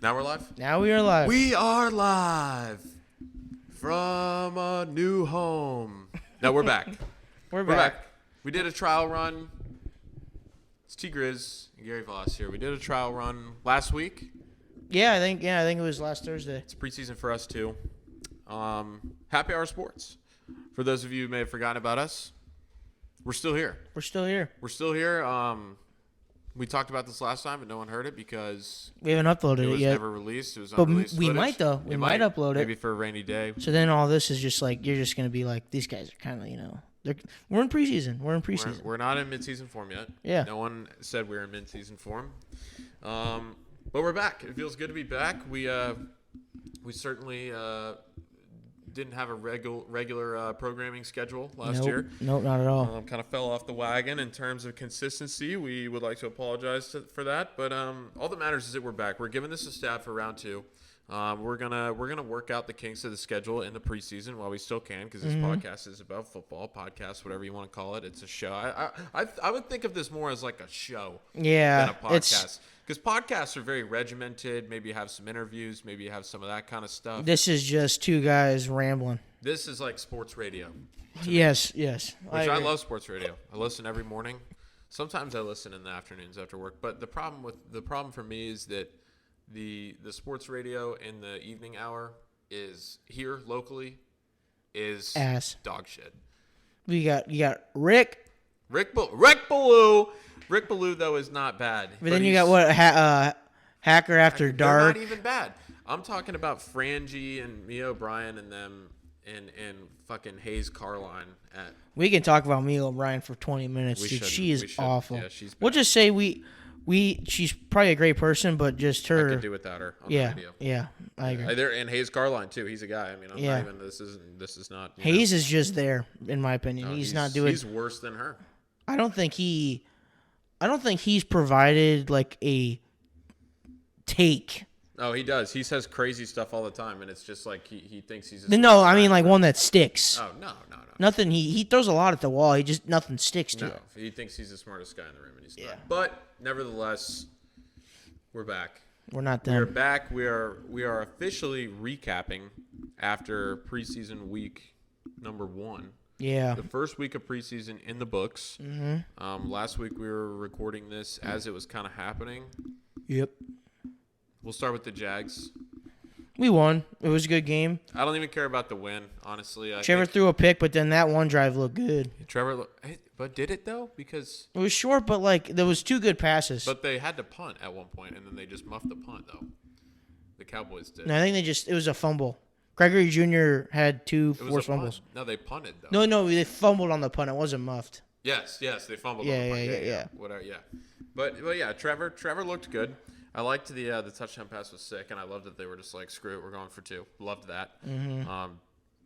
Now we're live? Now we are live. We are live from a new home. No, we're back. We're back. We did a trial run. It's T. Grizz and Gary Voss here. We did a trial run last week. I think it was last Thursday. It's preseason for us too. Happy Hour Sports. For those of you who may have forgotten about us, we're still here. We're still here. We talked about this last time, but no one heard it because We haven't uploaded it it was yet. never released. It was But unreleased we footage. might though. We might upload it. Maybe for a rainy day. So then all this is just like you're just gonna be like these guys are kind of we're in preseason. We're in preseason. We're not in mid-season form yet. Yeah. No one said we were in mid-season form. But we're back. It feels good to be back. We certainly didn't have a regular programming schedule last year. Nope, not at all. Kind of fell off the wagon in terms of consistency. We would like to apologize for that. But all that matters is that we're back. We're giving this a stab for round 2. We're gonna work out the kinks of the schedule in the preseason while we still can, because this podcast is about football. Podcast, whatever you want to call it, it's a show. I would think of this more as like a show than a podcast, because podcasts are very regimented. Maybe you have some interviews, maybe you have some of that kind of stuff. This is just two guys rambling. This is like sports radio. Yes. Which I love sports radio. I listen every morning. Sometimes I listen in the afternoons after work. But the problem for me is that the sports radio in the evening hour is here locally is ass dog shit. You got Rick Ballou. Rick Ballou though is not bad. But then you got what Hacker After Dark. They're not even bad. I'm talking about Frangie and Mia O'Brien and them and fucking Hayes Carline at. We can talk about Mia O'Brien for 20 minutes, dude. She is awful. Yeah, she's bad. We'll just say she's probably a great person, but just her. I could do without her on the radio. Yeah, I agree. And Hayes Carline too. He's a guy. I mean, I'm not even. This is not. Hayes is just there, in my opinion. No, he's not doing. He's worse than her. I don't think he's provided like a take. Oh, he does. He says crazy stuff all the time, and it's just like he thinks he's. No, I mean like one that sticks. Oh no. Nothing. He throws a lot at the wall. Nothing sticks to it. He thinks he's the smartest guy in the room, and he's not. But nevertheless, we're back. We're not done. We're back. We are officially recapping after preseason week number 1. Yeah. The first week of preseason in the books. Mm-hmm. Last week we were recording this as it was kind of happening. Yep. We'll start with the Jags. We won. It was a good game. I don't even care about the win, honestly. Trevor threw a pick, but then that one drive looked good. But did it though? Because it was short, but like there was 2 good passes. But they had to punt at one point, and then they just muffed the punt though. The Cowboys did. No, I think it was a fumble. Gregory Jr. had 2 forced fumbles. No, they punted though. No, they fumbled on the punt. It wasn't muffed. Yes, they fumbled on the punt. Yeah. Whatever, yeah. But yeah, Trevor looked good. I liked the touchdown pass was sick, and I loved that they were just like, screw it, we're going for 2. Loved that. Mm-hmm.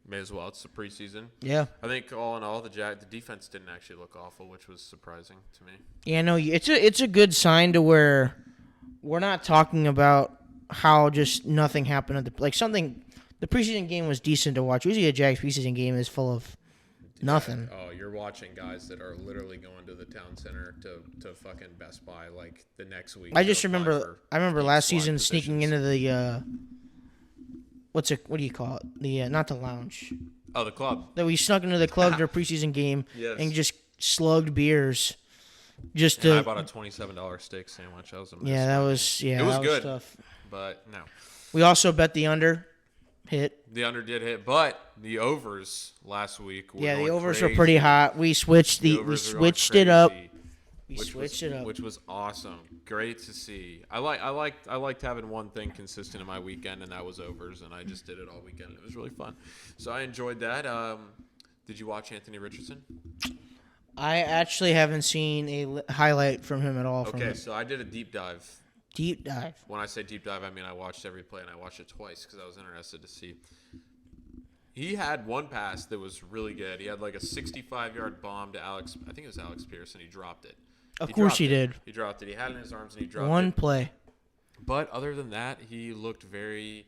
May as well. It's the preseason. Yeah. I think all in all, the defense didn't actually look awful, which was surprising to me. Yeah, no, it's a good sign to where we're not talking about how just nothing happened at the preseason game was decent to watch. Usually a Jags preseason game is full of nothing. Oh, you're watching guys that are literally going to the town center to fucking Best Buy like the next week. I remember last season sneaking into the what do you call it? The not the lounge. Oh, the club. That we snuck into the club their preseason game and just slugged beers. I bought a $27 steak sandwich. That was amazing. Yeah, it was good. Tough. But no. We also bet the under. Hit. The under did hit, but the overs last week were the overs crazy. were pretty hot. We switched it up. Which was awesome. Great to see. I liked having one thing consistent in my weekend, and that was overs, and I just did it all weekend. It was really fun. So I enjoyed that. Did you watch Anthony Richardson? I actually haven't seen a highlight from him at all. Okay, so I did a deep dive. Deep dive. When I say deep dive, I mean I watched every play, and I watched it twice because I was interested to see. He had one pass that was really good. He had like a 65-yard bomb to Alex. I think it was Alex Pierce, and he dropped it. Of course he did. He dropped it. He had it in his arms, and he dropped it. One play. But other than that, he looked very.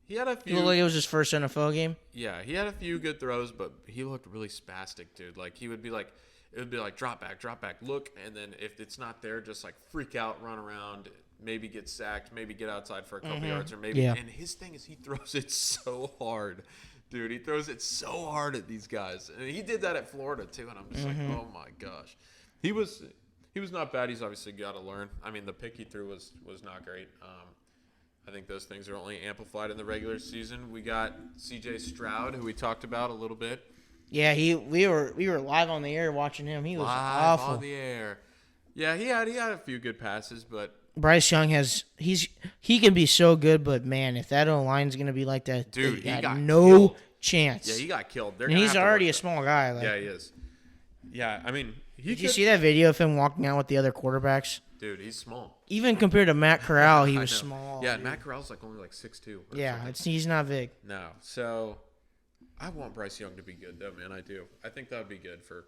He had a few. It looked like it was his first NFL game. Yeah, he had a few good throws, but he looked really spastic, dude. Like he would be like. It would be like drop back, look, and then if it's not there, just like freak out, run around. maybe get sacked, maybe get outside for a couple yards, or maybe. Yeah. And his thing is he throws it so hard, dude. He throws it so hard at these guys, and he did that at Florida too. And I'm just like, oh my gosh, he was not bad. He's obviously got to learn. I mean, the pick he threw was not great. I think those things are only amplified in the regular season. We got C.J. Stroud, who we talked about a little bit. Yeah, we were live on the air watching him. He was Live awful. on the air. Yeah, he had a few good passes, but Bryce Young he can be so good, but man, if that O-line's gonna be like that, dude, they he got no killed. chance. Yeah, he got killed. And he's already a small guy. Like, Yeah, he is. Yeah, I mean, did you see that video of him walking out with the other quarterbacks? Dude, he's small. Even compared to Matt Corral, he I was know. small. Yeah, dude. Matt Corral's only 6'2". Yeah, he's not big. No, so I want Bryce Young to be good, though, man. I do. I think that would be good for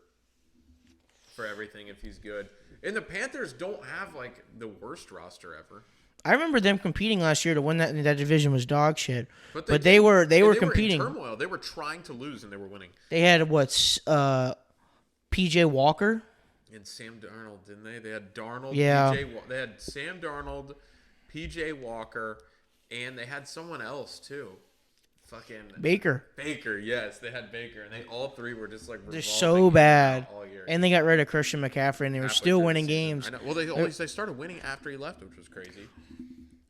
everything if he's good. And the Panthers don't have the worst roster ever. I remember them competing last year to win that division was dog shit. But they did. were And they competing. were in turmoil. They were trying to lose and they were winning. They had P.J. Walker. And Sam Darnold, didn't they? They had Darnold. Yeah. They had Sam Darnold, P.J. Walker, and they had someone else too. Fucking Baker. Baker, yes, they had Baker, and they all three were just They're revolving so bad. all year. And they got rid of Christian McCaffrey, and they were Halfway still through the winning season. games. I know. Well, they started winning after he left, which was crazy.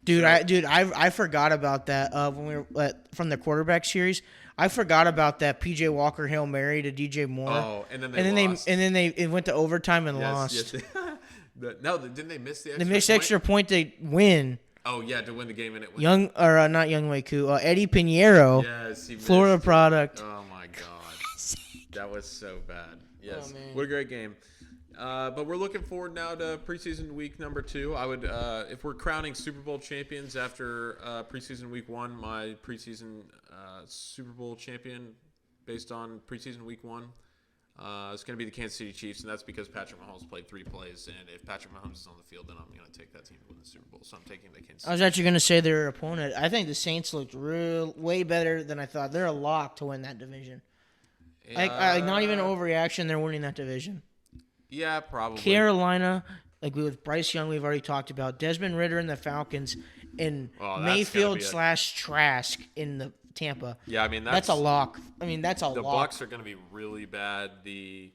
Dude, I forgot about that when we were from the quarterback series. I forgot about that P.J. Walker Hail Mary to D.J. Moore. Oh, and then they lost. It went to overtime and Yes, lost. yes. No, didn't they miss the extra They missed point? extra point to win. Oh yeah, to win the game, and it went. Not Young Wei Koo, Eddie Pinheiro, Yes, he Florida missed. product. Oh my god, that was so bad. Yes, Oh, man. what a great game. But we're looking forward now to preseason week number 2. I would, if we're crowning Super Bowl champions after preseason week 1, my preseason Super Bowl champion based on preseason week 1 is going to be the Kansas City Chiefs, and that's because Patrick Mahomes played 3 plays, and if Patrick Mahomes is on the field, then I'm going to take that team to win the Super Bowl. So I'm taking the Kansas City. I was actually going to say their opponent. I think the Saints looked way better than I thought. They're a lock to win that division. Not even an overreaction. They're winning that division. Yeah, probably. Carolina, with Bryce Young, we've already talked about. Desmond Ridder and the Falcons, and Well, that's Mayfield gotta / Trask in the Tampa. Yeah, I mean That's a lock. That's a The lock. Bucks are going to be really bad. The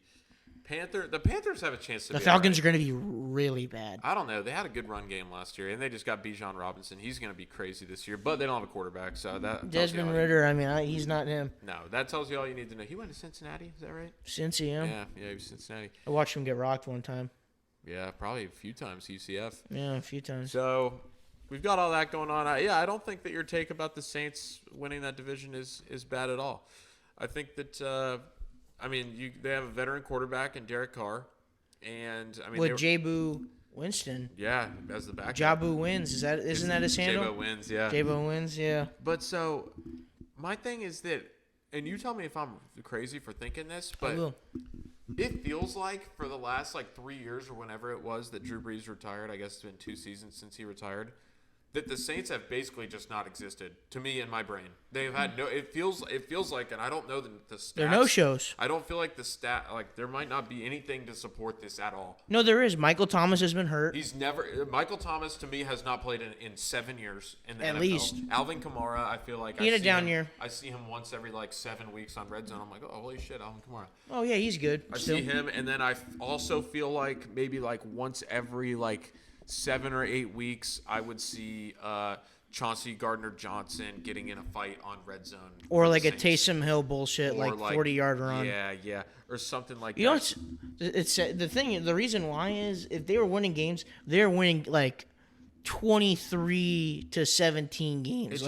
Panthers have a chance to The be Falcons all are going to be really bad. right. I don't know. They had a good run game last year, and they just got Bijan Robinson. He's going to be crazy this year, but they don't have a quarterback, so that tells you Desmond all you- Ridder, he's not him. No, that tells you all you need to know. He went to Cincinnati, is that right? Cincy, Yeah, he was Cincinnati. I watched him get rocked one time. Yeah, probably a few times UCF. Yeah, a few times. So we've got all that going on. I don't think that your take about the Saints winning that division is bad at all. I think that they have a veteran quarterback in Derek Carr, and With Jabu Winston. yeah, as the backup. Jabu wins. Isn't that his handle? Jabo wins, yeah. Jabu wins, yeah. But so my thing is that, and you tell me if I'm crazy for thinking this, I but will. it feels like for the last 3 years or whenever it was that Drew Brees retired, I guess it's been 2 seasons since he retired, that the Saints have basically just not existed to me in my brain. They've had no. It feels like, and I don't know the stats. There are no shows. I don't feel like there might not be anything to support this at all. No, there is. Michael Thomas has been hurt. Michael Thomas to me has not played in 7 years in the At NFL. least. Alvin Kamara, I feel like He had a down year. I see him once every 7 weeks on Red Zone. I'm like, oh holy shit, Alvin Kamara. Oh, yeah, he's good. I still. see him, and then I also feel like maybe once every 7 or 8 weeks, I would see Chauncey Gardner-Johnson getting in a fight on Red Zone. Or for a the Saints. Taysom Hill bullshit, Or 40-yard run. Yeah, or something like You know, that. it's the thing. The reason why is if they were winning games, they're winning 23 to 17 games.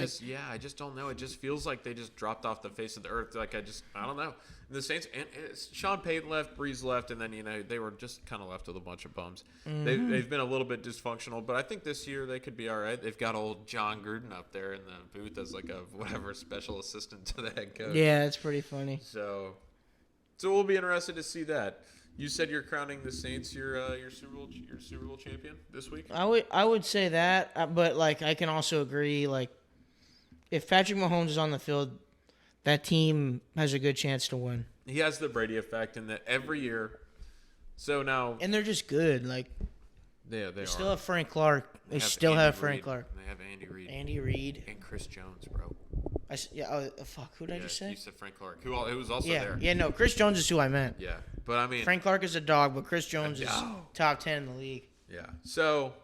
I just don't know. It just feels like they just dropped off the face of the earth. I don't know. The Saints and Sean Payton left, Breeze left, and then they were just kind of left with a bunch of bums. Mm-hmm. They've been a little bit dysfunctional, but I think this year they could be all right. They've got old John Gruden up there in the booth as a special assistant to the head coach. Yeah, it's pretty funny. So we'll be interested to see that. You said you're crowning the Saints your Super Bowl champion this week. I would say that, but I can also agree. If Patrick Mahomes is on the field, that team has a good chance to win. He has the Brady effect in that every year. So now, And they're just good. They still are. have Frank Clark. They still Andy have Frank Reid. Clark. They have Andy Reid. Andy Reid. And Chris Jones, bro. Fuck. Who did I just say? You said Frank Clark. Who was also Yeah. there. Yeah. No, Chris Jones is who I meant. Yeah. But I mean. Frank Clark is a dog, but Chris Jones is top 10 in the league. Yeah. So.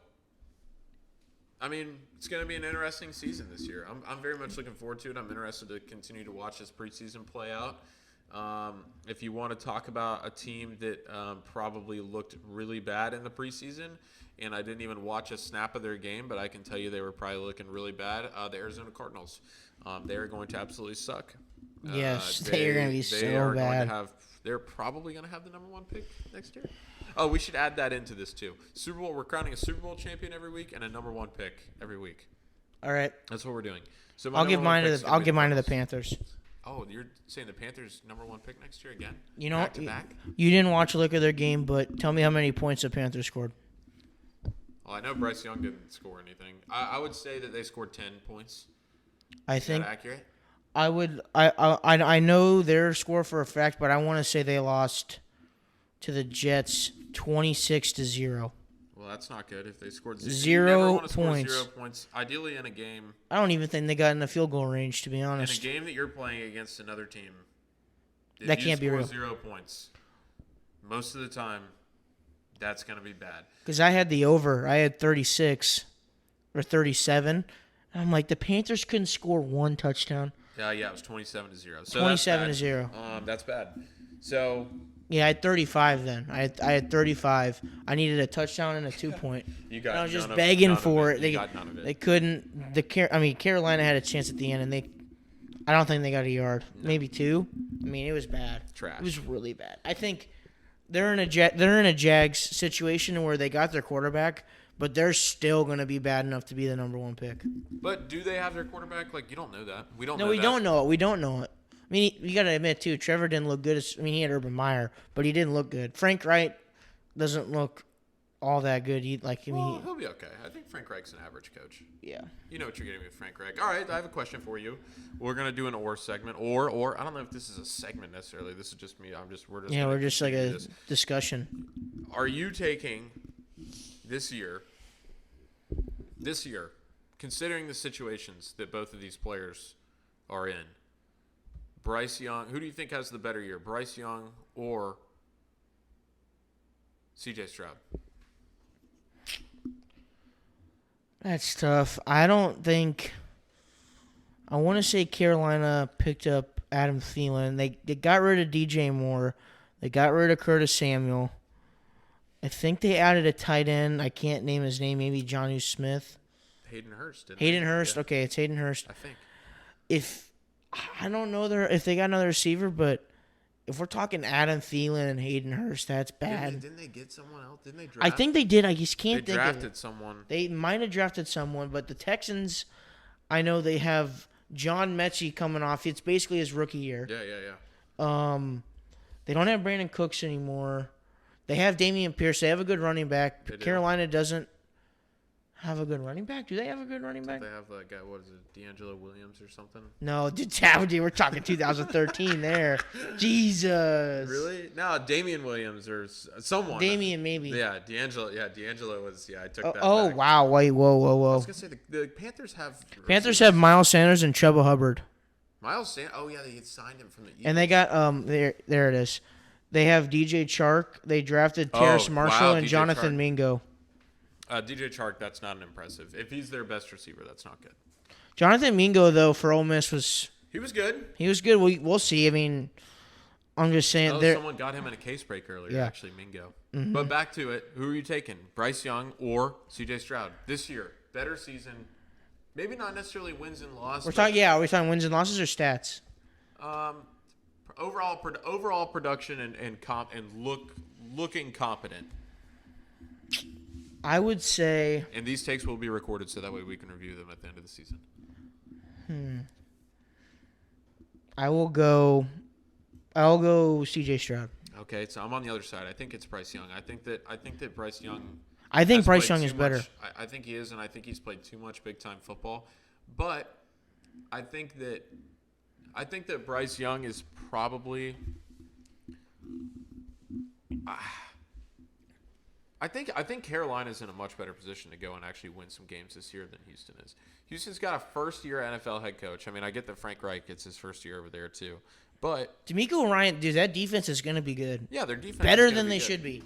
I mean, it's going to be an interesting season this year. I'm very much looking forward to it. I'm interested to continue to watch this preseason play out. If you want to talk about a team that probably looked really bad in the preseason, and I didn't even watch a snap of their game, but I can tell you they were probably looking really bad, the Arizona Cardinals. They are going to absolutely suck. Yes, they are going to be so bad. They're probably going to have the number 1 pick next year. Oh, we should add that into this too. Super Bowl. We're crowning a Super Bowl champion every week and a number 1 pick every week. All right. That's what we're doing. So I'll give mine to the Panthers. Oh, you're saying the Panthers number 1 pick next year again? You know, back to back? You didn't watch a look at their game, but tell me how many points the Panthers scored. Well, I know Bryce Young didn't score anything. I would say that they scored 10 points. Is that accurate? I know their score for a fact, but I want to say they lost to the Jets 26-0. Well, that's not good. If they scored 0 points. 0 points, ideally in a game. I don't even think they got in the field goal range, to be honest. In a game that you're playing against another team, that can't be real. 0 points. Most of the time, that's going to be bad. Because I had the over. I had 36 or 37. And I'm like, the Panthers couldn't score 1 touchdown. Yeah, it was 27-0. So 27-0. That's bad. So yeah, I had 35 then. I had 35. I needed a touchdown and a 2-point. You got. And I was just begging for it. You got none of it. They couldn't. Carolina had a chance at the end, and I don't think they got a yard. No. Maybe 2. I mean, it was bad. Trash. It was really bad. I think they're in a Jags situation where they got their quarterback, but they're still going to be bad enough to be the number 1 pick. But do they have their quarterback? Like, you don't know that. We don't. No, know we that. don't know it. We don't know it. I mean, you got to admit too, Trevor didn't look good. He had Urban Meyer, but he didn't look good. Frank Reich doesn't look all that good. He'll be okay. I think Frank Reich's an average coach. Yeah. You know what you're getting with Frank Reich. All right, I have a question for you. We're gonna do an or segment, or I don't know if this is a segment necessarily. This is just me. We're just like a discussion. Are you taking this year, considering the situations that both of these players are in? Bryce Young, who do you think has the better year, Bryce Young or C.J. Stroud? That's tough. I don't think. I want to say Carolina picked up Adam Thielen. They got rid of DJ Moore. They got rid of Curtis Samuel. I think they added a tight end. I can't name his name. Maybe Jonnu Smith. Hayden Hurst. Yeah. Okay, it's Hayden Hurst. I think. I don't know if they got another receiver, but if we're talking Adam Thielen and Hayden Hurst, that's bad. Didn't they get someone else? Didn't they draft? I think they did. I just can't think of it. They drafted someone. They might have drafted someone, but the Texans, I know they have John Mechie coming off. It's basically his rookie year. Yeah. They don't have Brandon Cooks anymore. They have Dameon Pierce. They have a good running back. Carolina doesn't have a good running back. Do they have a good running back? They have a guy, what is it, D'Angelo Williams or something? No, dude, we're talking 2013 there. Jesus. Really? No, Damian Williams or someone. Damian, maybe. Yeah, D'Angelo was, I took that Oh, back. wow. Wait, whoa. I was going to say, the Panthers have Miles Sanders and Chuba Hubbard. Miles Sanders? Oh, yeah, they had signed him from the Eagles. And they got, there it is. They have DJ Chark. They drafted Terrace Marshall and Jonathan Mingo. DJ Chark, that's not an impressive. If he's their best receiver, that's not good. Jonathan Mingo, though, for Ole Miss was... He was good. We'll see. I mean, I'm just saying... Someone got him in a case break earlier, actually, Mingo. Mm-hmm. But back to it. Who are you taking? Bryce Young or C.J. Stroud? This year, better season. Maybe not necessarily wins and losses. Are we talking wins and losses or stats? Overall production and looking competent. I would say... And these takes will be recorded so that way we can review them at the end of the season. I'll go C.J. Stroud. Okay, so I'm on the other side. I think it's Bryce Young. I think that Bryce Young... I think Bryce Young is better. I think he is, and I think he's played too much big-time football. But I think that Bryce Young is probably... I think Carolina's in a much better position to go and actually win some games this year than Houston is. Houston's got a first-year NFL head coach. I mean, I get that Frank Reich gets his first year over there too, but D'Amico Ryan, dude, that defense is going to be good. yeah, their defense Better is gonna than be they good. should be.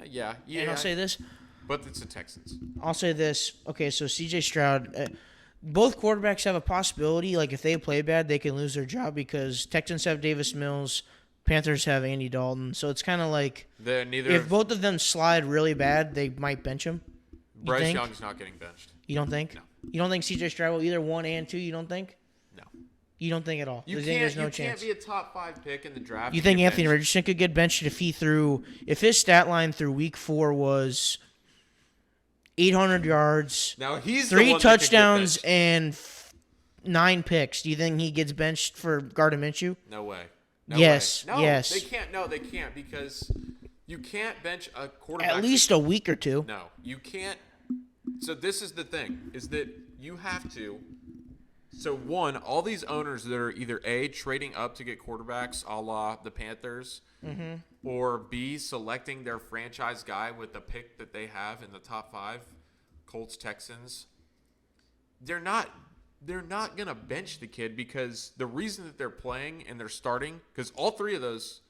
Yeah. And I'll say this. But it's the Texans. I'll say this. Okay, so C.J. Stroud, both quarterbacks have a possibility. Like, if they play bad, they can lose their job because Texans have Davis Mills, Panthers have Andy Dalton. So it's kind of like if both of them slide really bad, they might bench him. Bryce Young's not getting benched. You don't think? No. You don't think C.J. Stroud will either 1 and 2? You don't think? No. You don't think at all? You think there's no you chance? can't be a top 5 pick in the draft. You think Anthony Richardson could get benched if his stat line through week 4 was 800 yards, now he's 3 touchdowns, and 9 picks? Do you think he gets benched for Gardner Minshew? No way. Yes. No, yes. They can't. No, they can't because you can't bench a quarterback. At least a week or two. No, you can't. So this is the thing: is that you have to. So one, all these owners that are either A, trading up to get quarterbacks, a la the Panthers, or B, selecting their franchise guy with the pick that they have in the top 5, Colts, Texans. They're not going to bench the kid because the reason that they're playing and they're starting, because all 3 of those,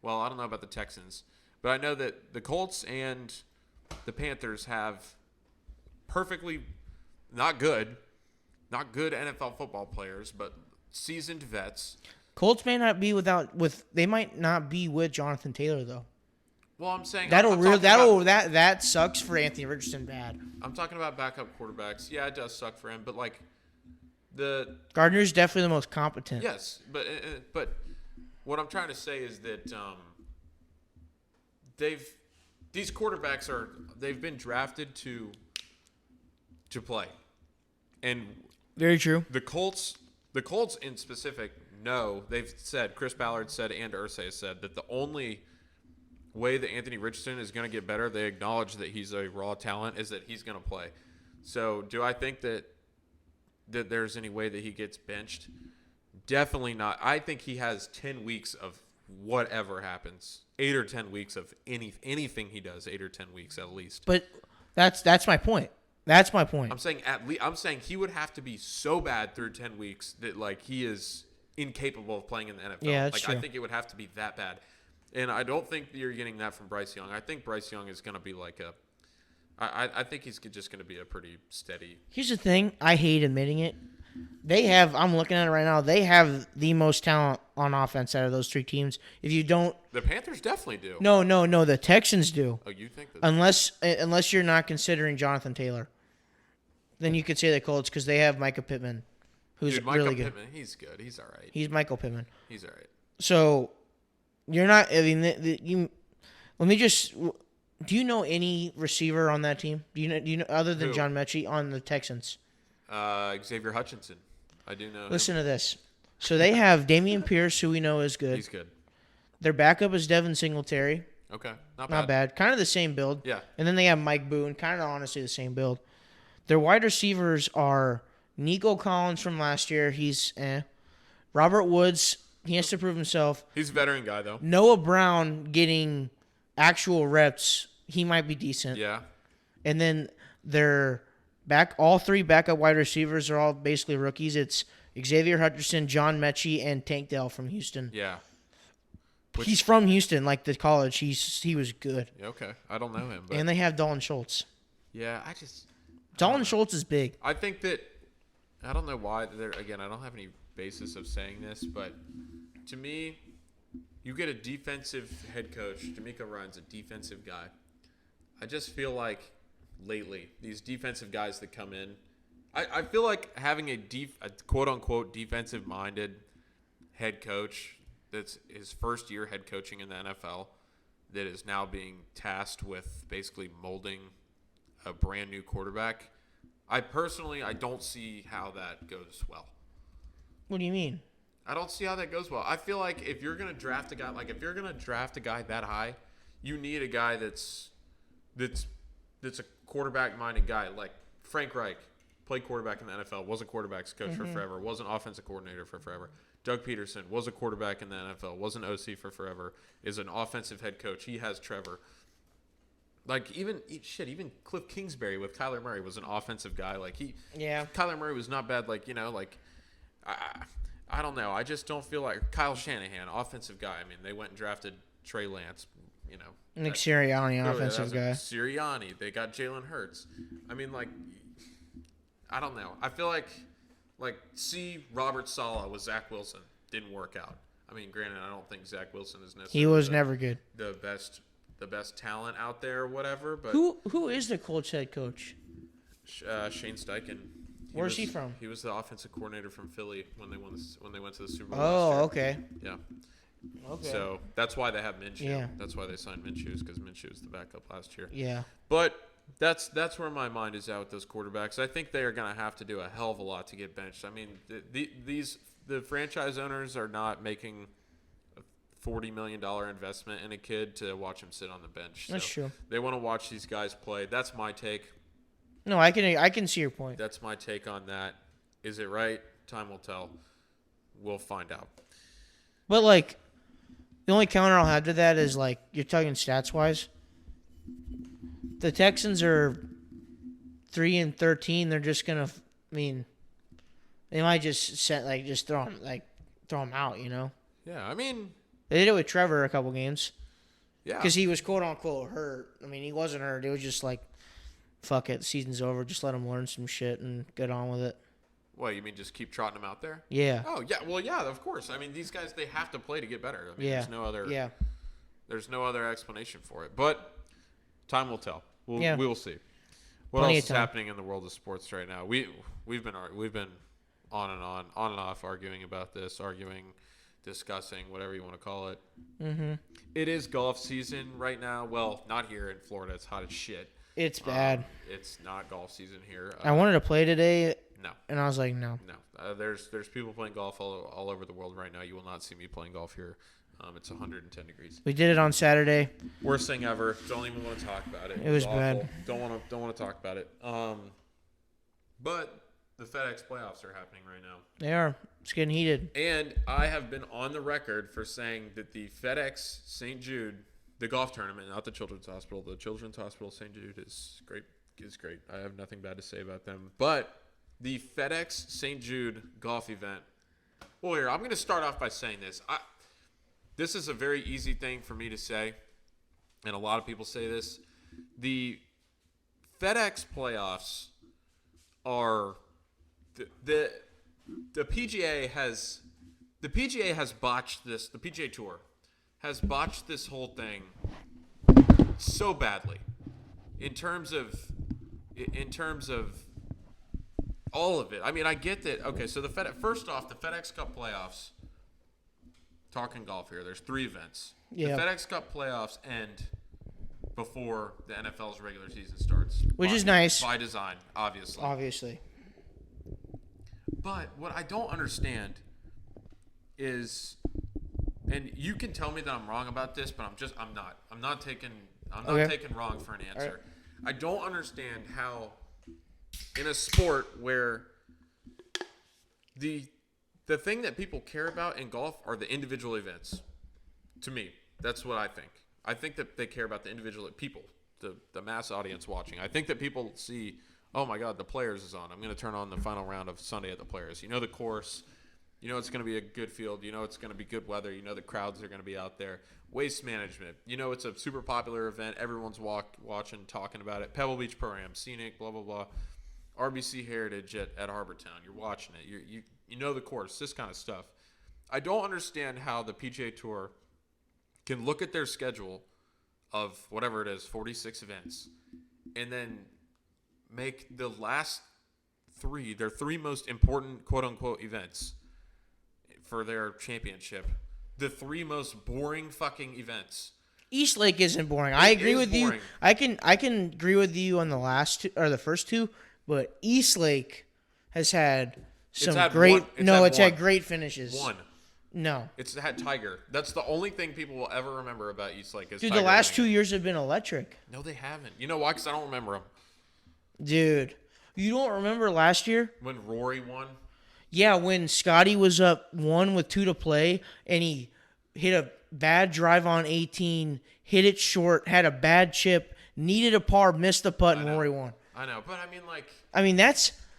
well, I don't know about the Texans, but I know that the Colts and the Panthers have perfectly not good NFL football players, but seasoned vets. Colts may not be they might not be with Jonathan Taylor though. Well, I'm saying that sucks for Anthony Richardson bad. I'm talking about backup quarterbacks. Yeah, it does suck for him, but like Gardner's definitely the most competent. Yes, but what I'm trying to say is that these quarterbacks they've been drafted to play, and very true. The Colts in specific, they've said, Chris Ballard said, and Irsay has said that the only way that Anthony Richardson is going to get better, they acknowledge that he's a raw talent, is that he's going to play. So do I think that there's any way that he gets benched? Definitely not. I think he has 10 weeks of whatever happens, 8 or 10 weeks of anything he does, 8 or 10 weeks at least. But that's my point. That's my point. I'm saying he would have to be so bad through 10 weeks that like he is incapable of playing in the NFL. Yeah, that's true. I think it would have to be that bad. And I don't think you're getting that from Bryce Young. I think Bryce Young is going to be like I think he's just going to be a pretty steady. Here's the thing. I hate admitting it. I'm looking at it right now. They have the most talent on offense out of those 3 teams. If you don't, the Panthers definitely do. No. The Texans do. Oh, you think that? Unless you're not considering Jonathan Taylor, then you could say the Colts because they have Micah Pittman, who's really good. Pittman, he's good. He's all right. He's Michael Pittman. He's all right. So you're not. I mean, let me just. Do you know any receiver on that team? Do you know other than Who? John Mechie on the Texans? Xavier Hutchinson. I do know. Listen to this. So they have Damian Pierce, who we know is good. He's good. Their backup is Devin Singletary. Okay. Not bad. Kind of the same build. Yeah. And then they have Mike Boone. Kind of honestly the same build. Their wide receivers are Nico Collins from last year. He's Robert Woods. He has to prove himself. He's a veteran guy, though. Noah Brown getting actual reps. He might be decent. Yeah. And then all 3 backup wide receivers are all basically rookies. It's Xavier Hutchinson, John Mechie, and Tank Dell from Houston. Yeah. He's from Houston, like the college. He was good. Yeah, okay. I don't know him. But And they have Dalton Schultz. yeah, Dalton Schultz is big. I think that I don't know why. Again, I don't have any basis of saying this, but to me, you get a defensive head coach. D'Amico Ryan's a defensive guy. I just feel like lately these defensive guys that come in, I feel like having a quote unquote defensive minded head coach that's his first year head coaching in the NFL that is now being tasked with basically molding a brand new quarterback. I don't see how that goes well. What do you mean? I don't see how that goes well. I feel like if you're going to draft a guy that high, you need a guy that's a quarterback-minded guy. Like Frank Reich, played quarterback in the NFL, was a quarterback's coach for forever, was an offensive coordinator for forever. Doug Peterson was a quarterback in the NFL, was an OC for forever, is an offensive head coach. He has Trevor. Like even Cliff Kingsbury with Kyler Murray was an offensive guy. Like Yeah. Kyler Murray was not bad. Like I don't know. I just don't feel like Kyle Shanahan, offensive guy. I mean, they went and drafted Trey Lance. Nick Sirianni, offensive guy. Sirianni. They got Jalen Hurts. I mean, like, I don't know. I feel like Robert Saleh with Zach Wilson didn't work out. I mean, granted, I don't think Zach Wilson is necessarily He was never good. The best talent out there or whatever. But who is the Colts head coach? Shane Steichen. Where's he from? He was the offensive coordinator from Philly when they went to the Super Bowl. Oh, last year. okay. Yeah. Okay. So that's why they have Minshew. Yeah. That's why they signed Minshew, because Minshew was the backup last year. Yeah. But that's where my mind is at with those quarterbacks. I think they are going to have to do a hell of a lot to get benched. I mean, the franchise owners are not making a $40 million investment in a kid to watch him sit on the bench. That's true. They want to watch these guys play. That's my take. No, I can see your point. That's my take on that. Is it right? Time will tell. We'll find out. But like, the only counter I'll have to that is like you're talking stats wise. The Texans are 3-13. They're just gonna. I mean, they might just throw them out. You know. Yeah, I mean, they did it with Trevor a couple games. Yeah. Because he was quote unquote hurt. I mean, he wasn't hurt. It was just like, fuck it, the season's over. Just let him learn some shit and get on with it. What, you mean just keep trotting them out there? Yeah. Oh, yeah. Well, yeah, of course. I mean, these guys, they have to play to get better. I mean, yeah. There's no other explanation for it. But time will tell. We will see. What Plenty else is happening in the world of sports right now? We've been on and off arguing about this, discussing, whatever you want to call it. Mm-hmm. It is golf season right now. Well, not here in Florida. It's hot as shit. It's bad. It's not golf season here. I wanted to play today. No. And I was like, no. No. There's people playing golf all over the world right now. You will not see me playing golf here. It's 110 degrees. We did it on Saturday. Worst thing ever. Don't even want to talk about it. It was awful. bad. Don't want to talk about it. But the FedEx playoffs are happening right now. They are. It's getting heated. And I have been on the record for saying that the FedEx St. Jude, the golf tournament, not the Children's Hospital. The Children's Hospital St. Jude is great. I have nothing bad to say about them. But the FedEx St. Jude golf event. Well, here, I'm going to start off by saying this. This is a very easy thing for me to say, and a lot of people say this. The FedEx playoffs are the PGA has botched this. The PGA Tour has botched this whole thing so badly in terms of all of it. I mean, I get that. Okay, so first off, the FedEx Cup playoffs. Talking golf here. There's 3 events. Yeah. The FedEx Cup playoffs end before the NFL's regular season starts, which is nice by design, obviously. Obviously. But what I don't understand is, and you can tell me that I'm wrong about this, but I'm not taking wrong for an answer. Right. I don't understand how in a sport where the thing that people care about in golf are the individual events. To me, that's what I think. I think that they care about the individual people, the mass audience watching. I think that people see, oh my God, the Players is on. I'm going to turn on the final round of Sunday at the Players. You know the course. You know it's going to be a good field. You know it's going to be good weather. You know the crowds are going to be out there. Waste management. You know it's a super popular event. Everyone's watching, talking about it. Pebble Beach Pro-Am, scenic, blah, blah, blah. RBC Heritage at Harbortown. You're watching it. You know the course, this kind of stuff. I don't understand how the PGA Tour can look at their schedule of whatever it is, 46 events, and then make the last 3, their 3 most important quote-unquote events for their championship, the 3 most boring fucking events. East Lake isn't boring. I agree with you. I can agree with you on the last 2 or the first 2, but East Lake has had had great finishes. One. No. It's had Tiger. That's the only thing people will ever remember about East Lake is Dude, Tiger the last 2 winning. years have been electric. No, they haven't. You know why? Because I don't remember them. Dude, you don't remember last year? When Rory won? Yeah, when Scotty was up 1 with 2 to play, and he hit a bad drive on 18, hit it short, had a bad chip, needed a par, missed the putt, and Rory won. I know, but I mean, like,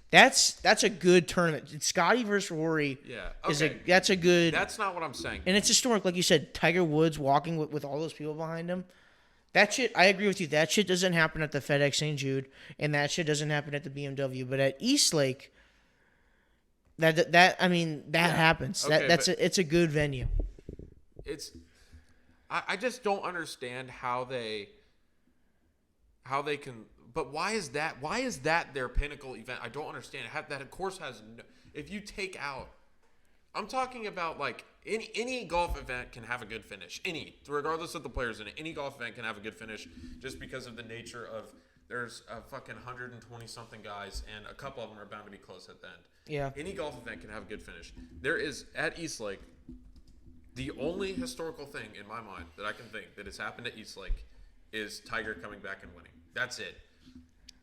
that's a good tournament. Scotty versus Rory. Yeah, okay. That's a good. That's not what I'm saying. And it's historic, like you said. Tiger Woods walking with all those people behind him. That shit, I agree with you. That shit doesn't happen at the FedEx St. Jude, and that shit doesn't happen at the BMW. But at Eastlake, that happens. Okay, It's a good venue. I just don't understand how they can. But why is that? Why is that their pinnacle event? I don't understand. That course has. If you take out, I'm talking about like any golf event can have a good finish. Regardless of the players in it, any golf event can have a good finish just because of the nature of there's a fucking 120 something guys and a couple of them are bound to be close at the end. Yeah. Any golf event can have a good finish. There is at Eastlake. The only historical thing in my mind that I can think that has happened at Eastlake is Tiger coming back and winning. That's it.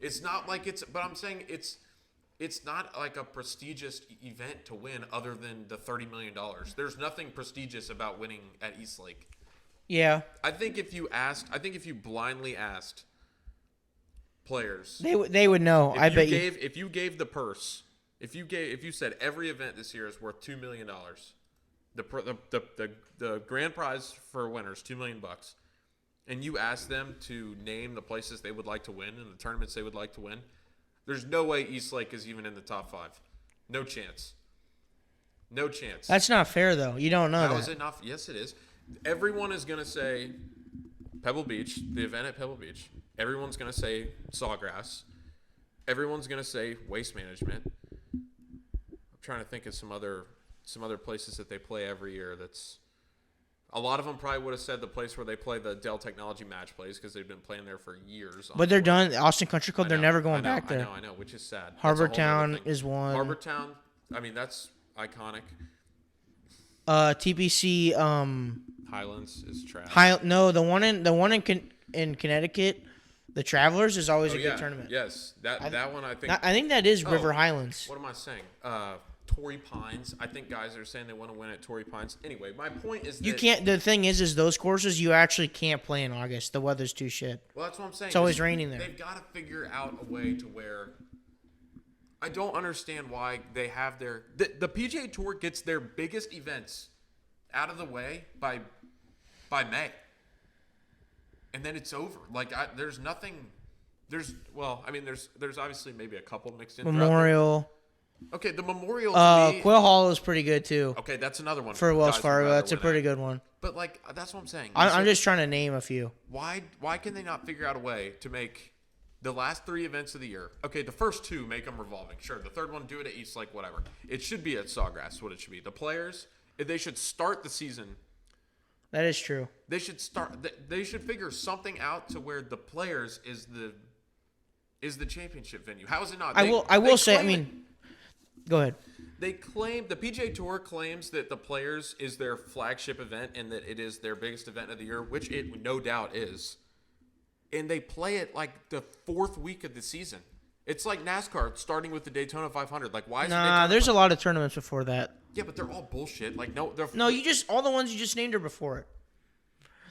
It's not like but I'm saying it's not like a prestigious event to win other than the $30 million. There's nothing prestigious about winning at Eastlake. Yeah. I think if you blindly asked players, they would know. If you gave the purse, if you said every event this year is worth $2 million, the grand prize for winners $2 million, and you ask them to name the places they would like to win and the tournaments they would like to win, there's no way Eastlake is even in the top 5. No chance. No chance. That's not fair, though. You don't know that. How is it not? Yes, it is. Everyone is going to say Pebble Beach, the event at Pebble Beach. Everyone's going to say Sawgrass. Everyone's going to say Waste Management. I'm trying to think of some other places that they play every year. That's a lot of them probably would have said the place where they play the Dell Technology Match Plays because they've been playing there for years. But they're done. Austin Country Club, they're never going back there. I know, which is sad. Harbor Town is one. Harbor Town, I mean, that's iconic. TPC. Highlands is trash. No, the one in Connecticut, the Travelers is always a good tournament. Yes, that one I think. I think that is River Highlands. What am I saying? Torrey Pines. I think guys are saying they want to win at Torrey Pines. Anyway, my point is you can't. The thing is those courses you actually can't play in August. The weather's too shit. Well, that's what I'm saying. It's always raining there. They've got to figure out a way to where. I don't understand why they have the PGA Tour gets their biggest events out of the way by May, and then it's over. Like there's nothing. There's obviously maybe a couple mixed in. Memorial. Okay, the Memorial to me, Quail Hall is pretty good too. Okay, that's another one. For Wells Fargo, that's a pretty good one. But like that's what I'm saying. I'm just trying to name a few. Why can they not figure out a way to make the last 3 events of the year? Okay, the first 2 make them revolving. Sure, the third one do it at Eastlake, whatever. It should be at Sawgrass. What it should be. The players, they should start the season. That is true. They should start. They should figure something out to where the players is the championship venue. How is it not? I will say. I mean. Go ahead. The PGA Tour claims that the Players is their flagship event and that it is their biggest event of the year, which it no doubt is. And they play it like the 4th week of the season. It's like NASCAR starting with the Daytona 500. Like, why is there's a lot of tournaments before that. Yeah, but they're all bullshit. Like, no, all the ones you just named are before it.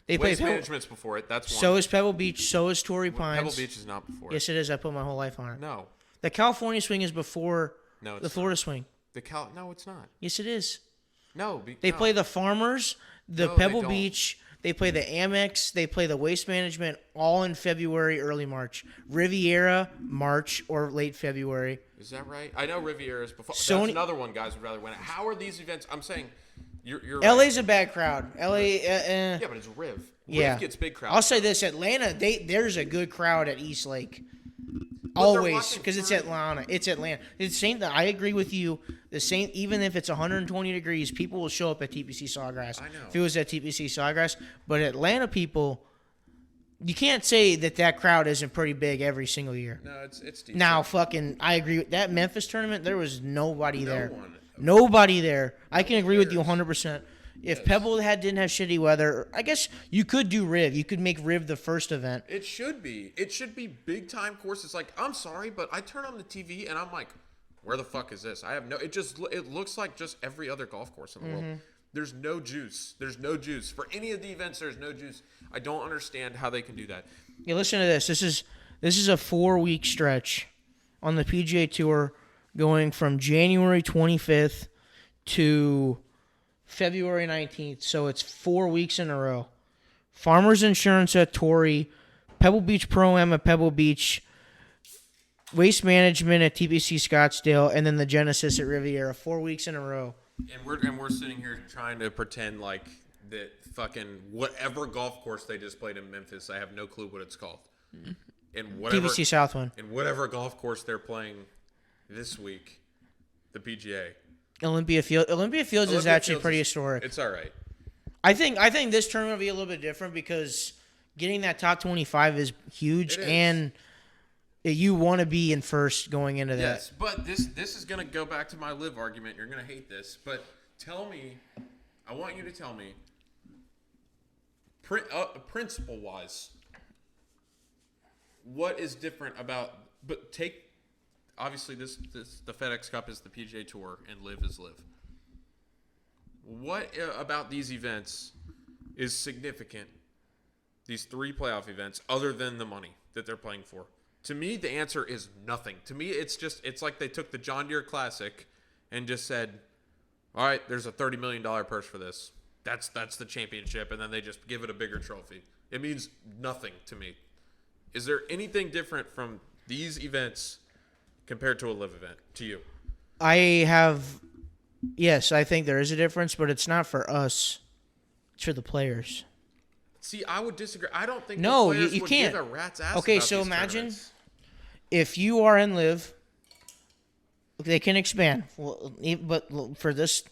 They Waste Management's before it. That's one. So is Pebble Beach. So is Torrey Pines. Pebble Beach is not before it. Yes, it is. I put my whole life on it. No. The California Swing is before. No, it's the Florida not. Swing. No, it's not. Yes, it is. No. They play the Farmers, Pebble Beach. They play the Amex. They play the Waste Management all in February, early March. Riviera, March or late February. Is that right? I know Riviera is before. That's another one guys would rather win it. How are these events? I'm saying you're LA's a bad crowd. LA. Yeah, but it's Riv. Riv gets big crowds. I'll say this: Atlanta. There's a good crowd at Eastlake. Always, because it's Atlanta. It's Atlanta. It's the same. I agree with you. The same. Even if it's 120 degrees, people will show up at TPC Sawgrass. I know. If it was at TPC Sawgrass, but Atlanta people, you can't say that crowd isn't pretty big every single year. No, it's decent. Now, I agree with that Memphis tournament. There was nobody there. Nobody there. I can agree with you 100%. If Pebble didn't have shitty weather, I guess you could do Riv. You could make Riv the first event. It should be. It should be big time courses. Like, I'm sorry, but I turn on the TV and I'm like, where the fuck is this? I have no. It looks like just every other golf course in the world. There's no juice. There's no juice. For any of the events, there's no juice. I don't understand how they can do that. Yeah, listen to this. This is a 4-week stretch on the PGA Tour going from January 25th to February 19th. So it's 4 weeks in a row. Farmers Insurance at Torrey, Pebble Beach Pro-Am at Pebble Beach, Waste Management at TPC Scottsdale, and then the Genesis at Riviera. 4 weeks in a row. And we're sitting here trying to pretend like that fucking whatever golf course they just played in Memphis, I have no clue what it's called. And whatever TPC Southwind. And whatever golf course they're playing this week, the PGA. Olympia Fields is actually pretty historic. It's all right. I think this tournament will be a little bit different because getting that top 25 is huge, and you want to be in first going into that. Yes, but this is going to go back to my live argument. You're going to hate this, but I want you to tell me, principle-wise, what is different about, but take, obviously the FedEx Cup is the PGA Tour and live is live. What about these events is significant, these 3 playoff events, other than the money that they're playing for? To me, the answer is nothing. To me, it's like they took the John Deere Classic and just said, all right, there's a $30 million purse for this. That's the championship, and then they just give it a bigger trophy. It means nothing to me. Is there anything different from these events compared to a live event to you? Yes, I think there is a difference, but it's not for us. It's for the players. See, I would disagree. I don't think the players you can't. Give a rat's ass okay, about so these imagine tournaments. If you are in live, they can expand. Well, but for this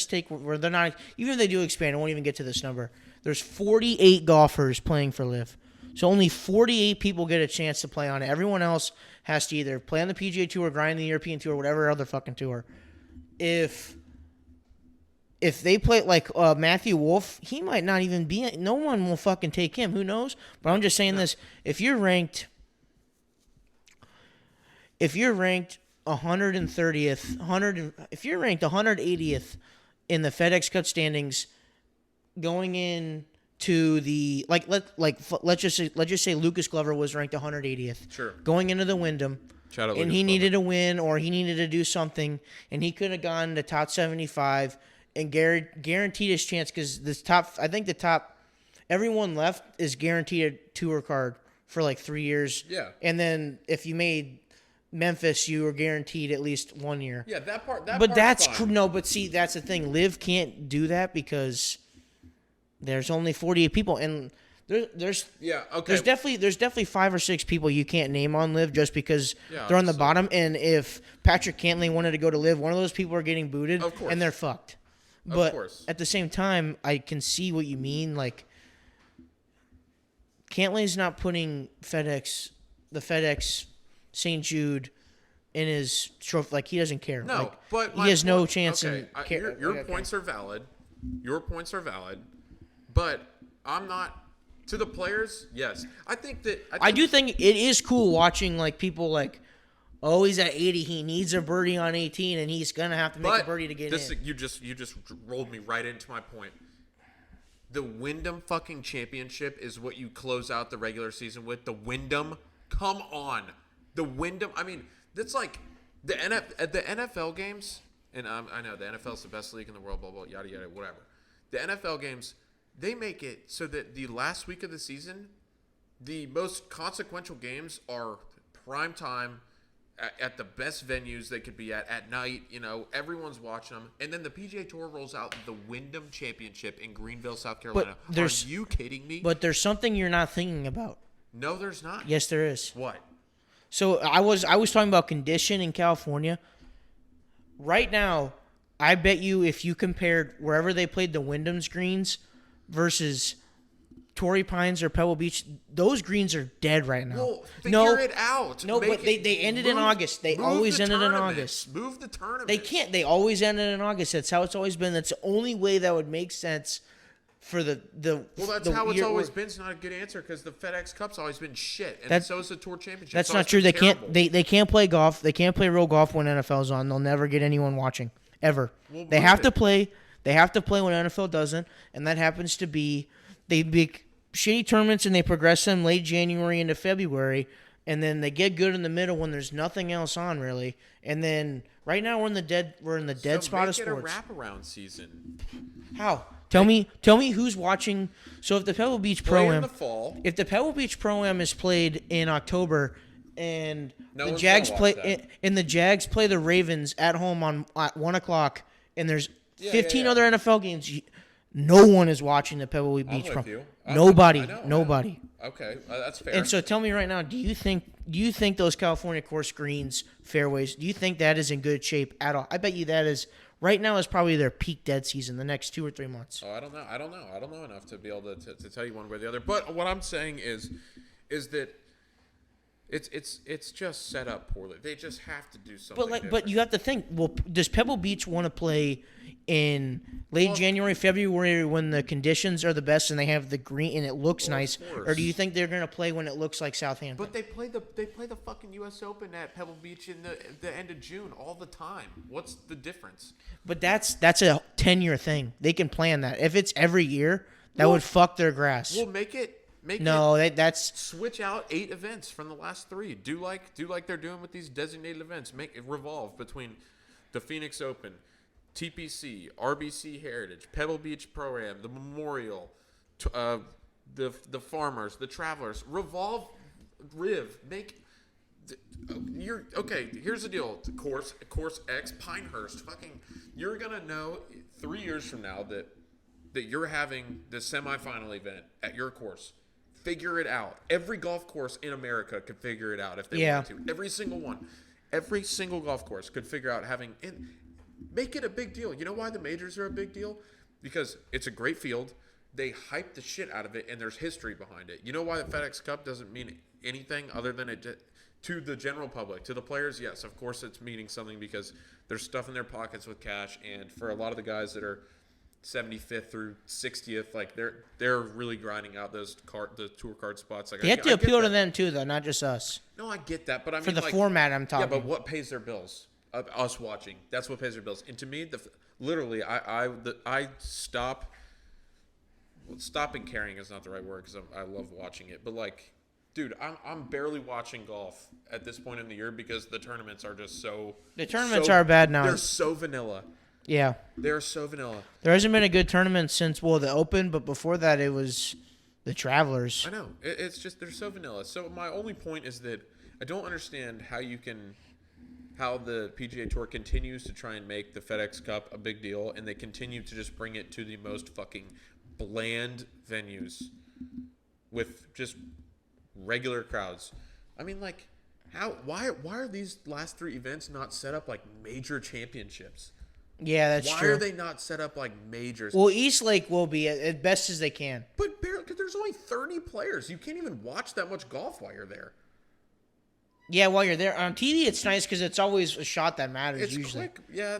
take, where they're not, even if they do expand, I won't even get to this number. There's 48 golfers playing for live. So only 48 people get a chance to play on it. Everyone else has to either play on the PGA Tour, grind the European Tour, whatever other fucking tour. If they play like Matthew Wolff, he might not even be. No one will fucking take him. Who knows? But I'm just saying this: if you're ranked 130th, if you're ranked 180th in the FedEx Cup standings, going in to the let's just say Lucas Glover was ranked 180th. Sure. Going into the Wyndham. And he needed a win or he needed to do something, and he could have gone to top 75 and guaranteed his chance because everyone left is guaranteed a tour card for like 3 years. Yeah. And then if you made Memphis, you were guaranteed at least 1 year. Yeah, that part. But that's no. But see, that's the thing. Liv can't do that because there's only 48 people, and there's definitely 5 or 6 people you can't name on Liv just because they're on the bottom. And if Patrick Cantlay wanted to go to Liv, one of those people are getting booted, and they're fucked. But at the same time, I can see what you mean. Like, Cantlay's not putting the FedEx St. Jude in his trophy. Like, he doesn't care. No, but he has no chance. Your points are valid. Your points are valid. But I'm not. To the players, yes. I do think it is cool watching like people like, oh, he's at 80, he needs a birdie on 18, and he's gonna have to make a birdie to get in. You just rolled me right into my point. The Wyndham fucking championship is what you close out the regular season with. The Wyndham, come on, the Wyndham. I mean, that's like the NFL games, and I know the NFL is the best league in the world. Blah blah yada yada whatever. The NFL games. They make it so that the last week of the season, the most consequential games are prime time at the best venues they could be at night. You know, everyone's watching them. And then the PGA Tour rolls out the Wyndham Championship in Greenville, South Carolina. Are you kidding me? But there's something you're not thinking about. No, there's not. Yes, there is. What? So I was talking about condition in California. Right now, I bet you if you compared wherever they played the Wyndham's greens versus Torrey Pines or Pebble Beach, those greens are dead right now. Well, figure it out. No, but they ended in August. They always ended in August. Move the tournament. They can't. They always ended in August. That's how it's always been. That's the only way that would make sense for the. Well, that's how it's always been. It's not a good answer because the FedEx Cup's always been shit, and so is the Tour Championship. That's not true. They can't. They can't play golf. They can't play real golf when NFL's on. They'll never get anyone watching ever. Well, they have to play They have to play when NFL doesn't, and that happens to be they make shitty tournaments and they progress them late January into February, and then they get good in the middle when there's nothing else on really. And then right now we're in the dead spot of sports. Make it a wraparound season. How? Tell me who's watching. So if the Pebble Beach Pro-Am, if the Pebble Beach Pro-Am is played in October, and the Jags play the Ravens at home at 1:00, and there's 15 other NFL games, no one is watching the Pebble Beach Pro-Am. Nobody. Okay, that's fair. And so tell me right now, do you think those California course greens, fairways, do you think that is in good shape at all? I bet you that is. Right now is probably their peak dead season, the next 2 or 3 months. Oh, I don't know. I don't know enough to be able to tell you one way or the other. But what I'm saying is that it's just set up poorly. They just have to do something. But you have to think. Well, does Pebble Beach want to play in late January, February when the conditions are the best and they have the green and it looks nice, or do you think they're going to play when it looks like Southampton? But they play the fucking U.S. Open at Pebble Beach in the end of June all the time. What's the difference? But that's a 10-year thing. They can plan that. If it's every year, that would fuck their grass. We'll make it. That's switch out 8 events from the last 3. Do like they're doing with these designated events. Make it revolve between the Phoenix Open, TPC, RBC Heritage, Pebble Beach Pro-Am, the Memorial, the Farmers, the Travelers. Revolve, make. Here's the deal. Course X, Pinehurst. You're gonna know 3 years from now that you're having the semifinal event at your course. Figure it out. Every golf course in America could figure it out if they want to. Every single one. Every single golf course could figure out make it a big deal. You know why the majors are a big deal? Because it's a great field. They hype the shit out of it, and there's history behind it. You know why the FedEx Cup doesn't mean anything other than to the general public? To the players, yes, of course it's meaning something because there's stuff in their pockets with cash, and for a lot of the guys that are 75th through 60th, they're really grinding out the tour card spots. They have to appeal to them too, though, not just us. No, I get that, but I mean for the format I'm talking. Yeah, but what pays their bills? Us watching. That's what pays their bills. And to me, stopping caring is not the right word because I love watching it. But dude, I'm barely watching golf at this point in the year because the tournaments are just so. The tournaments are bad now. They're so vanilla. Yeah. They're so vanilla. There hasn't been a good tournament since the Open, but before that it was the Travelers. I know. It's just they're so vanilla. So my only point is that I don't understand how the PGA Tour continues to try and make the FedEx Cup a big deal, and they continue to just bring it to the most fucking bland venues with just regular crowds. I mean, why are these last 3 events not set up like major championships? Yeah, that's true. Why are they not set up like majors? Well, East Lake will be as best as they can. But barely, because there's only 30 players. You can't even watch that much golf while you're there. Yeah, while you're there on TV, it's nice because it's always a shot that matters. It's usually quick. Yeah,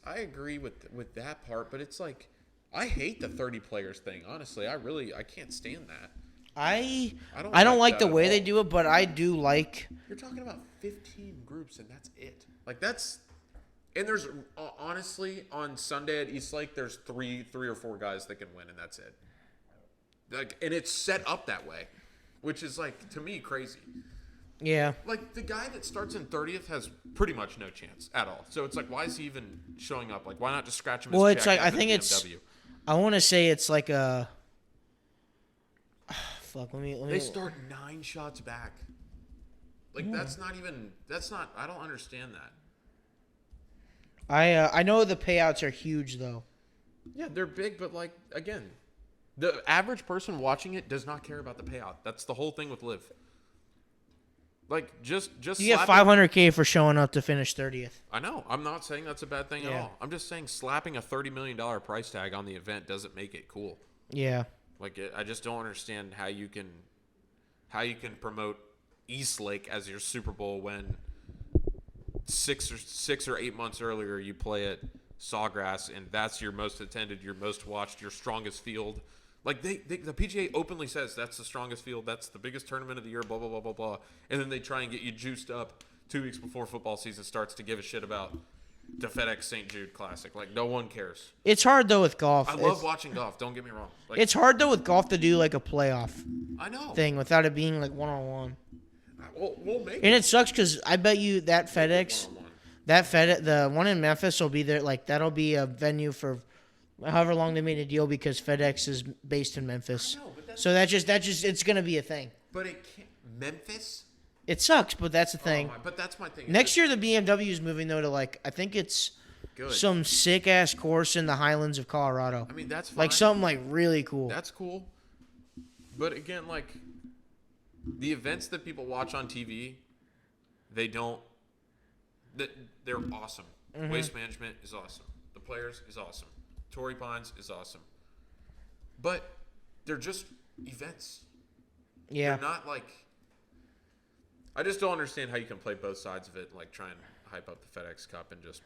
I agree with that part, but it's I hate the 30 players thing. Honestly, I can't stand that. I don't like the way they do it, but I do like. You're talking about 15 groups, and that's it. And there's honestly on Sunday at East Lake, there's three or 4 guys that can win, and that's it. And it's set up that way, which is to me crazy. Yeah. The guy that starts in 30th has pretty much no chance at all. So it's why is he even showing up? Why not just scratch him? Well, it's I think it's. I want to say it's like a. Fuck. Let me. They start 9 shots back. That's not even. That's not. I don't understand that. I know the payouts are huge though. Yeah, they're big, but again, the average person watching it does not care about the payout. That's the whole thing with Live. Just you get $500K for showing up to finish 30th. I know. I'm not saying that's a bad thing at all. I'm just saying slapping a $30 million price tag on the event doesn't make it cool. Yeah. I just don't understand how you can promote East Lake as your Super Bowl when 6 or 8 months earlier you play at Sawgrass and that's your most attended, your most watched, your strongest field. The PGA openly says that's the strongest field, that's the biggest tournament of the year, blah, blah, blah, blah, blah. And then they try and get you juiced up 2 weeks before football season starts to give a shit about the FedEx St. Jude Classic. Like, no one cares. It's hard though with golf. I love watching golf. Don't get me wrong. Like, It's hard though with golf to do like a playoff I know. thing without it being like one-on-one. We'll make And it it sucks because I bet you that FedEx, one-on-one. the one in Memphis will be there. Like that'll be a venue for however long they made a deal because FedEx is based in Memphis. I know, but So that's just it's gonna be a thing. But it can't. Memphis? It sucks, but that's the thing. But that's my thing. Next year the BMW is moving though to like I think it's Good. some sick ass course in the Highlands of Colorado. I mean, that's fine. Like something like really cool. That's cool. But again, like the events that people watch on TV, they don't. They're awesome. Mm-hmm. Waste Management is awesome. The Players is awesome. Torrey Pines is awesome. But they're just events. Yeah. They're not like. I just don't understand how you can play both sides of it. Like try and hype up the FedEx Cup and just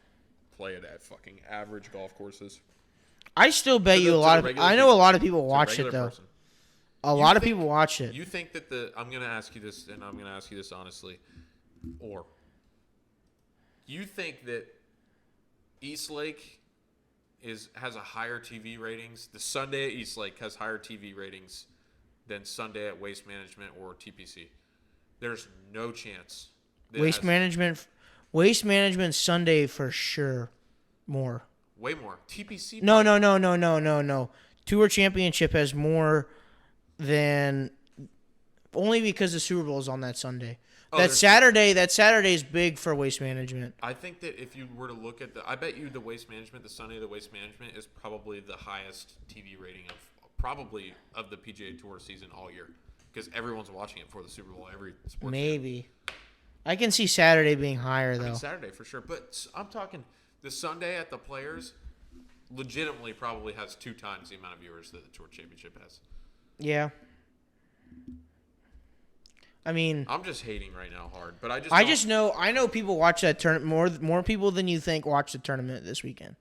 play it at fucking average golf courses. I still bet you a lot of. I know a lot of people watch it though. A lot of people watch it. You think that I'm going to ask you this, and I'm going to ask you this honestly, or you think that Eastlake has a higher TV ratings? The Sunday at Eastlake has higher TV ratings than Sunday at Waste Management or TPC. There's no chance. Waste Management Sunday for sure. More. Way more. TPC. No. Tour Championship has more than only because the Super Bowl is on that Sunday. That Saturday is big for Waste Management. I think that if you were to look at I bet you the Waste Management, the Sunday of the Waste Management is probably the highest TV rating of the PGA Tour season all year. Because everyone's watching it for the Super Bowl. Every sports Maybe. I can see Saturday being higher, though. Saturday, for sure. But I'm talking the Sunday at the Players legitimately probably has 2 times the amount of viewers that the Tour Championship has. Yeah. I mean... I'm just hating right now hard. But I know people watch that tournament. More people than you think watch the tournament this weekend.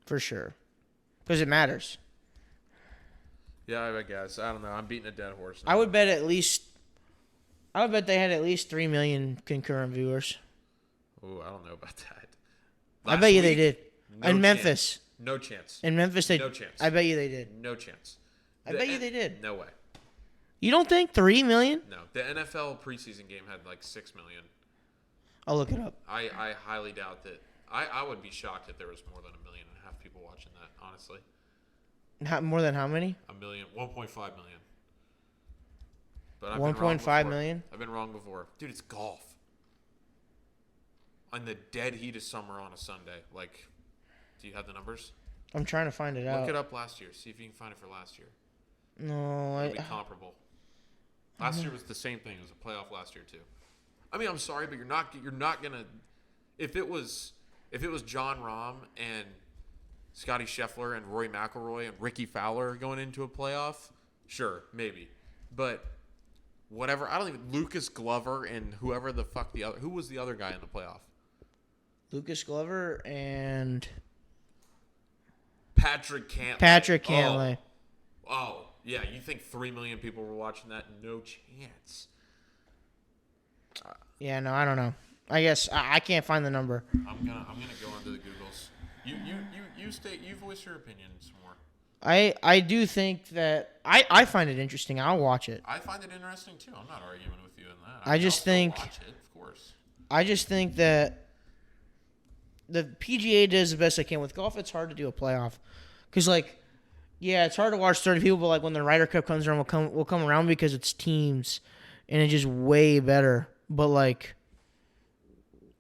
For sure. Because it matters. Yeah, I guess. I don't know. I'm beating a dead horse now. I would bet they had at least 3 million concurrent viewers. Oh, I don't know about that. I bet you they did. No In Memphis. No chance. In Memphis, No chance. I bet you they did. No chance. I bet you they did. No way. You don't think 3 million? No. The NFL preseason game had like 6 million. I'll look it up. I highly doubt that. I would be shocked if there was more than 1.5 million people watching that, honestly. More than how many? 1.5 million. But 1.5 million? I've been wrong before. Dude, it's golf. On the dead heat of summer on a Sunday. Like, do you have the numbers? I'm trying to find it out. Look it up last year. See if you can find it for last year. No, It'll be comparable. Last year was the same thing. It was a playoff last year too. I mean, I'm sorry, but you're not gonna. If it was John Rahm and Scotty Scheffler and Rory McIlroy and Ricky Fowler going into a playoff, sure, maybe. But whatever, Lucas Glover and whoever the fuck who was the other guy in the playoff? Lucas Glover and Patrick Cantlay. Oh. Oh, yeah, you think 3 million people were watching that? No chance. Yeah, no, I don't know. I guess I can't find the number. I'm gonna go onto the Googles. You voice your opinion some more. I do think that I find it interesting. I'll watch it. I find it interesting too. I'm not arguing with you in that. I just think watch it, of course. I just think that the PGA does the best they can with golf. It's hard to do a playoff because it's hard to watch 30 people, but like when the Ryder Cup comes around, we'll come around because it's teams, and it's just way better. But like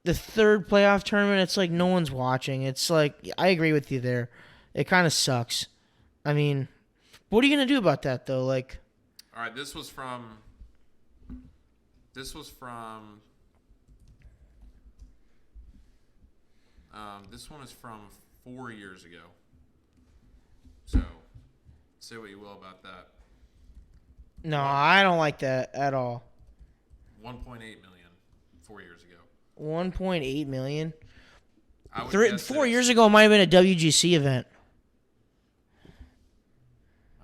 the third playoff tournament, it's like no one's watching. It's like I agree with you there. It kind of sucks. I mean, what are you gonna do about that though? Like, all right, this was from. This one is from 4 years ago. So, say what you will about that. No, I don't like that at all. 1.8 million 4 years ago. 1.8 million. 4 years ago, it might have been a WGC event.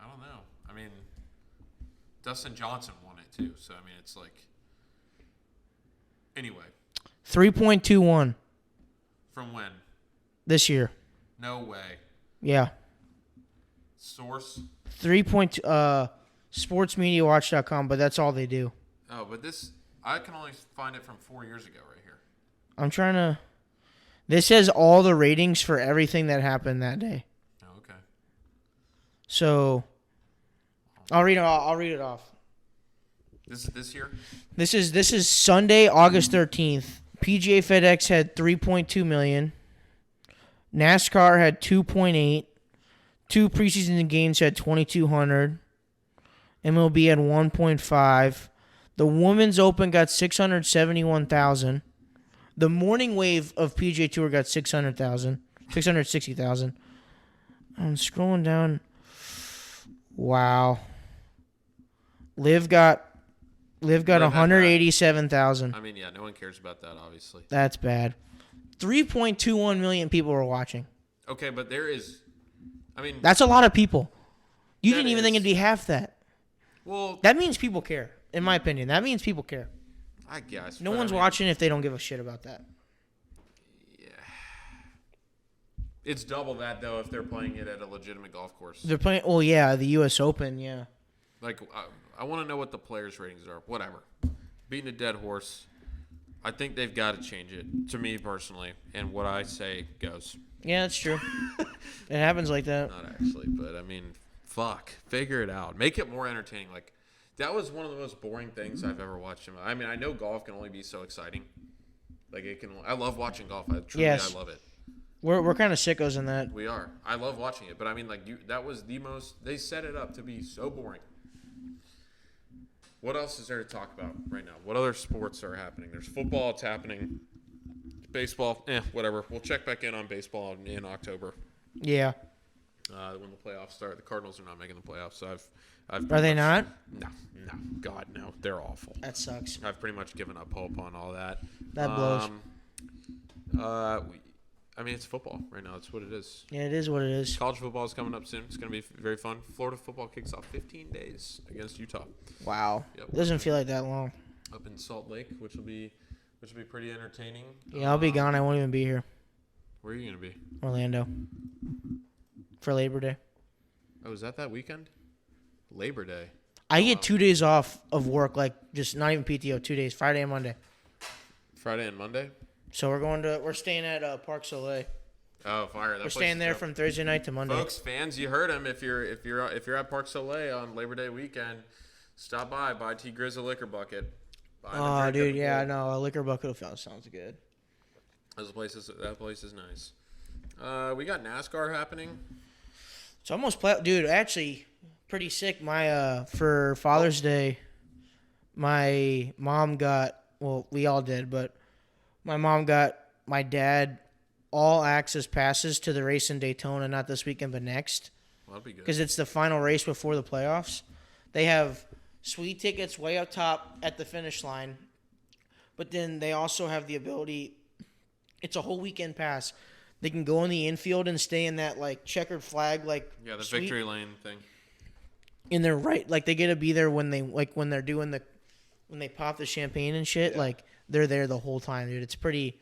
I don't know. I mean, Dustin Johnson won it too. So, I mean, it's like. Anyway. 3.21. From when? this year. No way. Yeah. Source? 3.2, sportsmediawatch.com, but that's all they do. Oh, but I can only find it from 4 years ago right here. I'm trying to. This has all the ratings for everything that happened that day. Oh, okay. So, I'll read it off. This is this year? This is Sunday, August 13th. PGA FedEx had 3.2 million. NASCAR had 2.8. 2 preseason games had 2,200. MLB had 1.5. The Women's Open got 671,000. The morning wave of PGA Tour got 660,000. I'm scrolling down. Wow. Liv got 187,000. I mean, yeah, no one cares about that, obviously. That's bad. 3.21 million people were watching. Okay, but That's a lot of people. You That didn't even is. think it'd be half that. Well, That means people care, in my opinion. That means people care. I guess. No but one's watching if they don't give a shit about that. Yeah. It's double that, though, if they're playing it at a legitimate golf course. They're playing. Oh yeah, the U.S. Open. Yeah. Like, I want to know what the players' ratings are. Whatever. Beating a dead horse. I think they've got to change it, to me personally. And what I say goes. Yeah, that's true. It happens like that. Not actually, but I mean, fuck. Figure it out. Make it more entertaining. Like, that was one of the most boring things I've ever watched. I mean, I know golf can only be so exciting. Like, I love watching golf. I love it. We're kind of sickos in that. We are. I love watching it. But I mean, like, that was the most. They set it up to be so boring. What else is there to talk about right now? What other sports are happening? There's football. It's happening. Baseball. Whatever. We'll check back in on baseball in October. Yeah. When the playoffs start. The Cardinals are not making the playoffs. So Are they not? No. God, no. They're awful. That sucks. I've pretty much given up hope on all that. That blows. I mean, it's football right now. It's what it is. Yeah, it is what it is. College football is coming up soon. It's going to be very fun. Florida football kicks off 15 days against Utah. Wow. Yep. Doesn't feel like that long. Up in Salt Lake, which will be pretty entertaining. Yeah, I'll be gone. I won't even be here. Where are you going to be? Orlando. For Labor Day. Oh, is that weekend? Labor Day. I get 2 days off of work, like just not even PTO, 2 days, Friday and Monday. Friday and Monday? So we're staying at Park Soleil. Oh, fire! We're staying there from Thursday night to Monday. Folks, fans, you heard him. If you're at Park Soleil on Labor Day weekend, stop by, buy T Grizz a liquor bucket. Oh, dude, yeah, no, a liquor bucket sounds good. That place is nice. We got NASCAR happening. It's almost dude. Actually, pretty sick. My for Father's Day, my mom got. Well, we all did, but my mom got my dad all access passes to the race in Daytona, not this weekend, but next. Well, that'd be good. Because it's the final race before the playoffs. They have sweet tickets way up top at the finish line, but then they also have the ability. It's a whole weekend pass. They can go in the infield and stay in that like checkered flag the suite. victory lane thing. In their right, like they get to be there when they're doing when they pop the champagne and shit. Yeah. Like they're there the whole time, dude. It's pretty.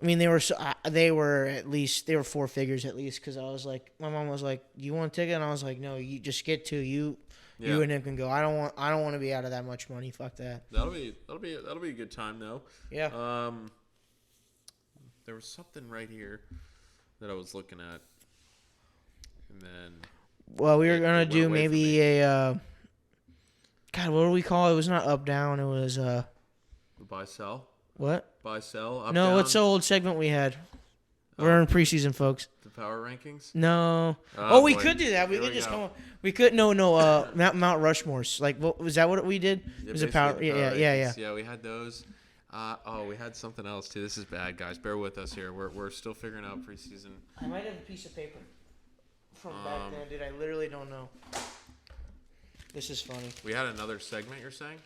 I mean, they were four figures at least, because I was like, my mom was like, "Do you want a ticket?" And I was like, "No, you just get two. You and him can go. I don't want to be out of that much money. Fuck that." That'll be a good time though. Yeah. There was something right here that I was looking at, and then. Well, we were gonna do away from maybe a. God, what do we call it? It was not up down. It was Buy sell. What? Buy sell. Up, No, down, what's the old segment we had? We're in preseason, folks. the power rankings? No. We boy. could do that. We Here could we just go. come. We could Mount Rushmore's. Like, what was that? What we did? It was a power. Basically the power Yeah. rankings. Yeah, we had those. We had something else too. This is bad, guys. Bear with us here. We're still figuring out preseason. I might have a piece of paper from back then, dude. I literally don't know. This is funny. We had another segment. You're saying?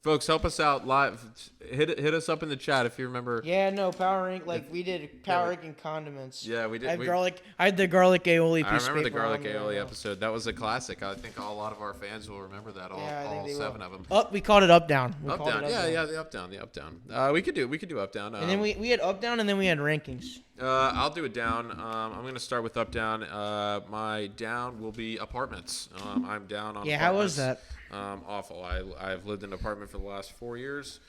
Folks, help us out live. Hit us up in the chat if you remember. Yeah, no, power rank, like we did power rank and condiments. Yeah, we did. I had the garlic aioli piece. I remember the paper garlic on there, aioli episode. That was a classic. I think a lot of our fans will remember that. All 7 of them. We called it up down. Up down. Yeah, the up down. We could do up down. And then we had up down, and then we had rankings. I'll do it down. I'm gonna start with up down. My down will be apartments. I'm down on. Yeah, apartments. how was that? Awful. I've lived in an apartment for the last 4 years.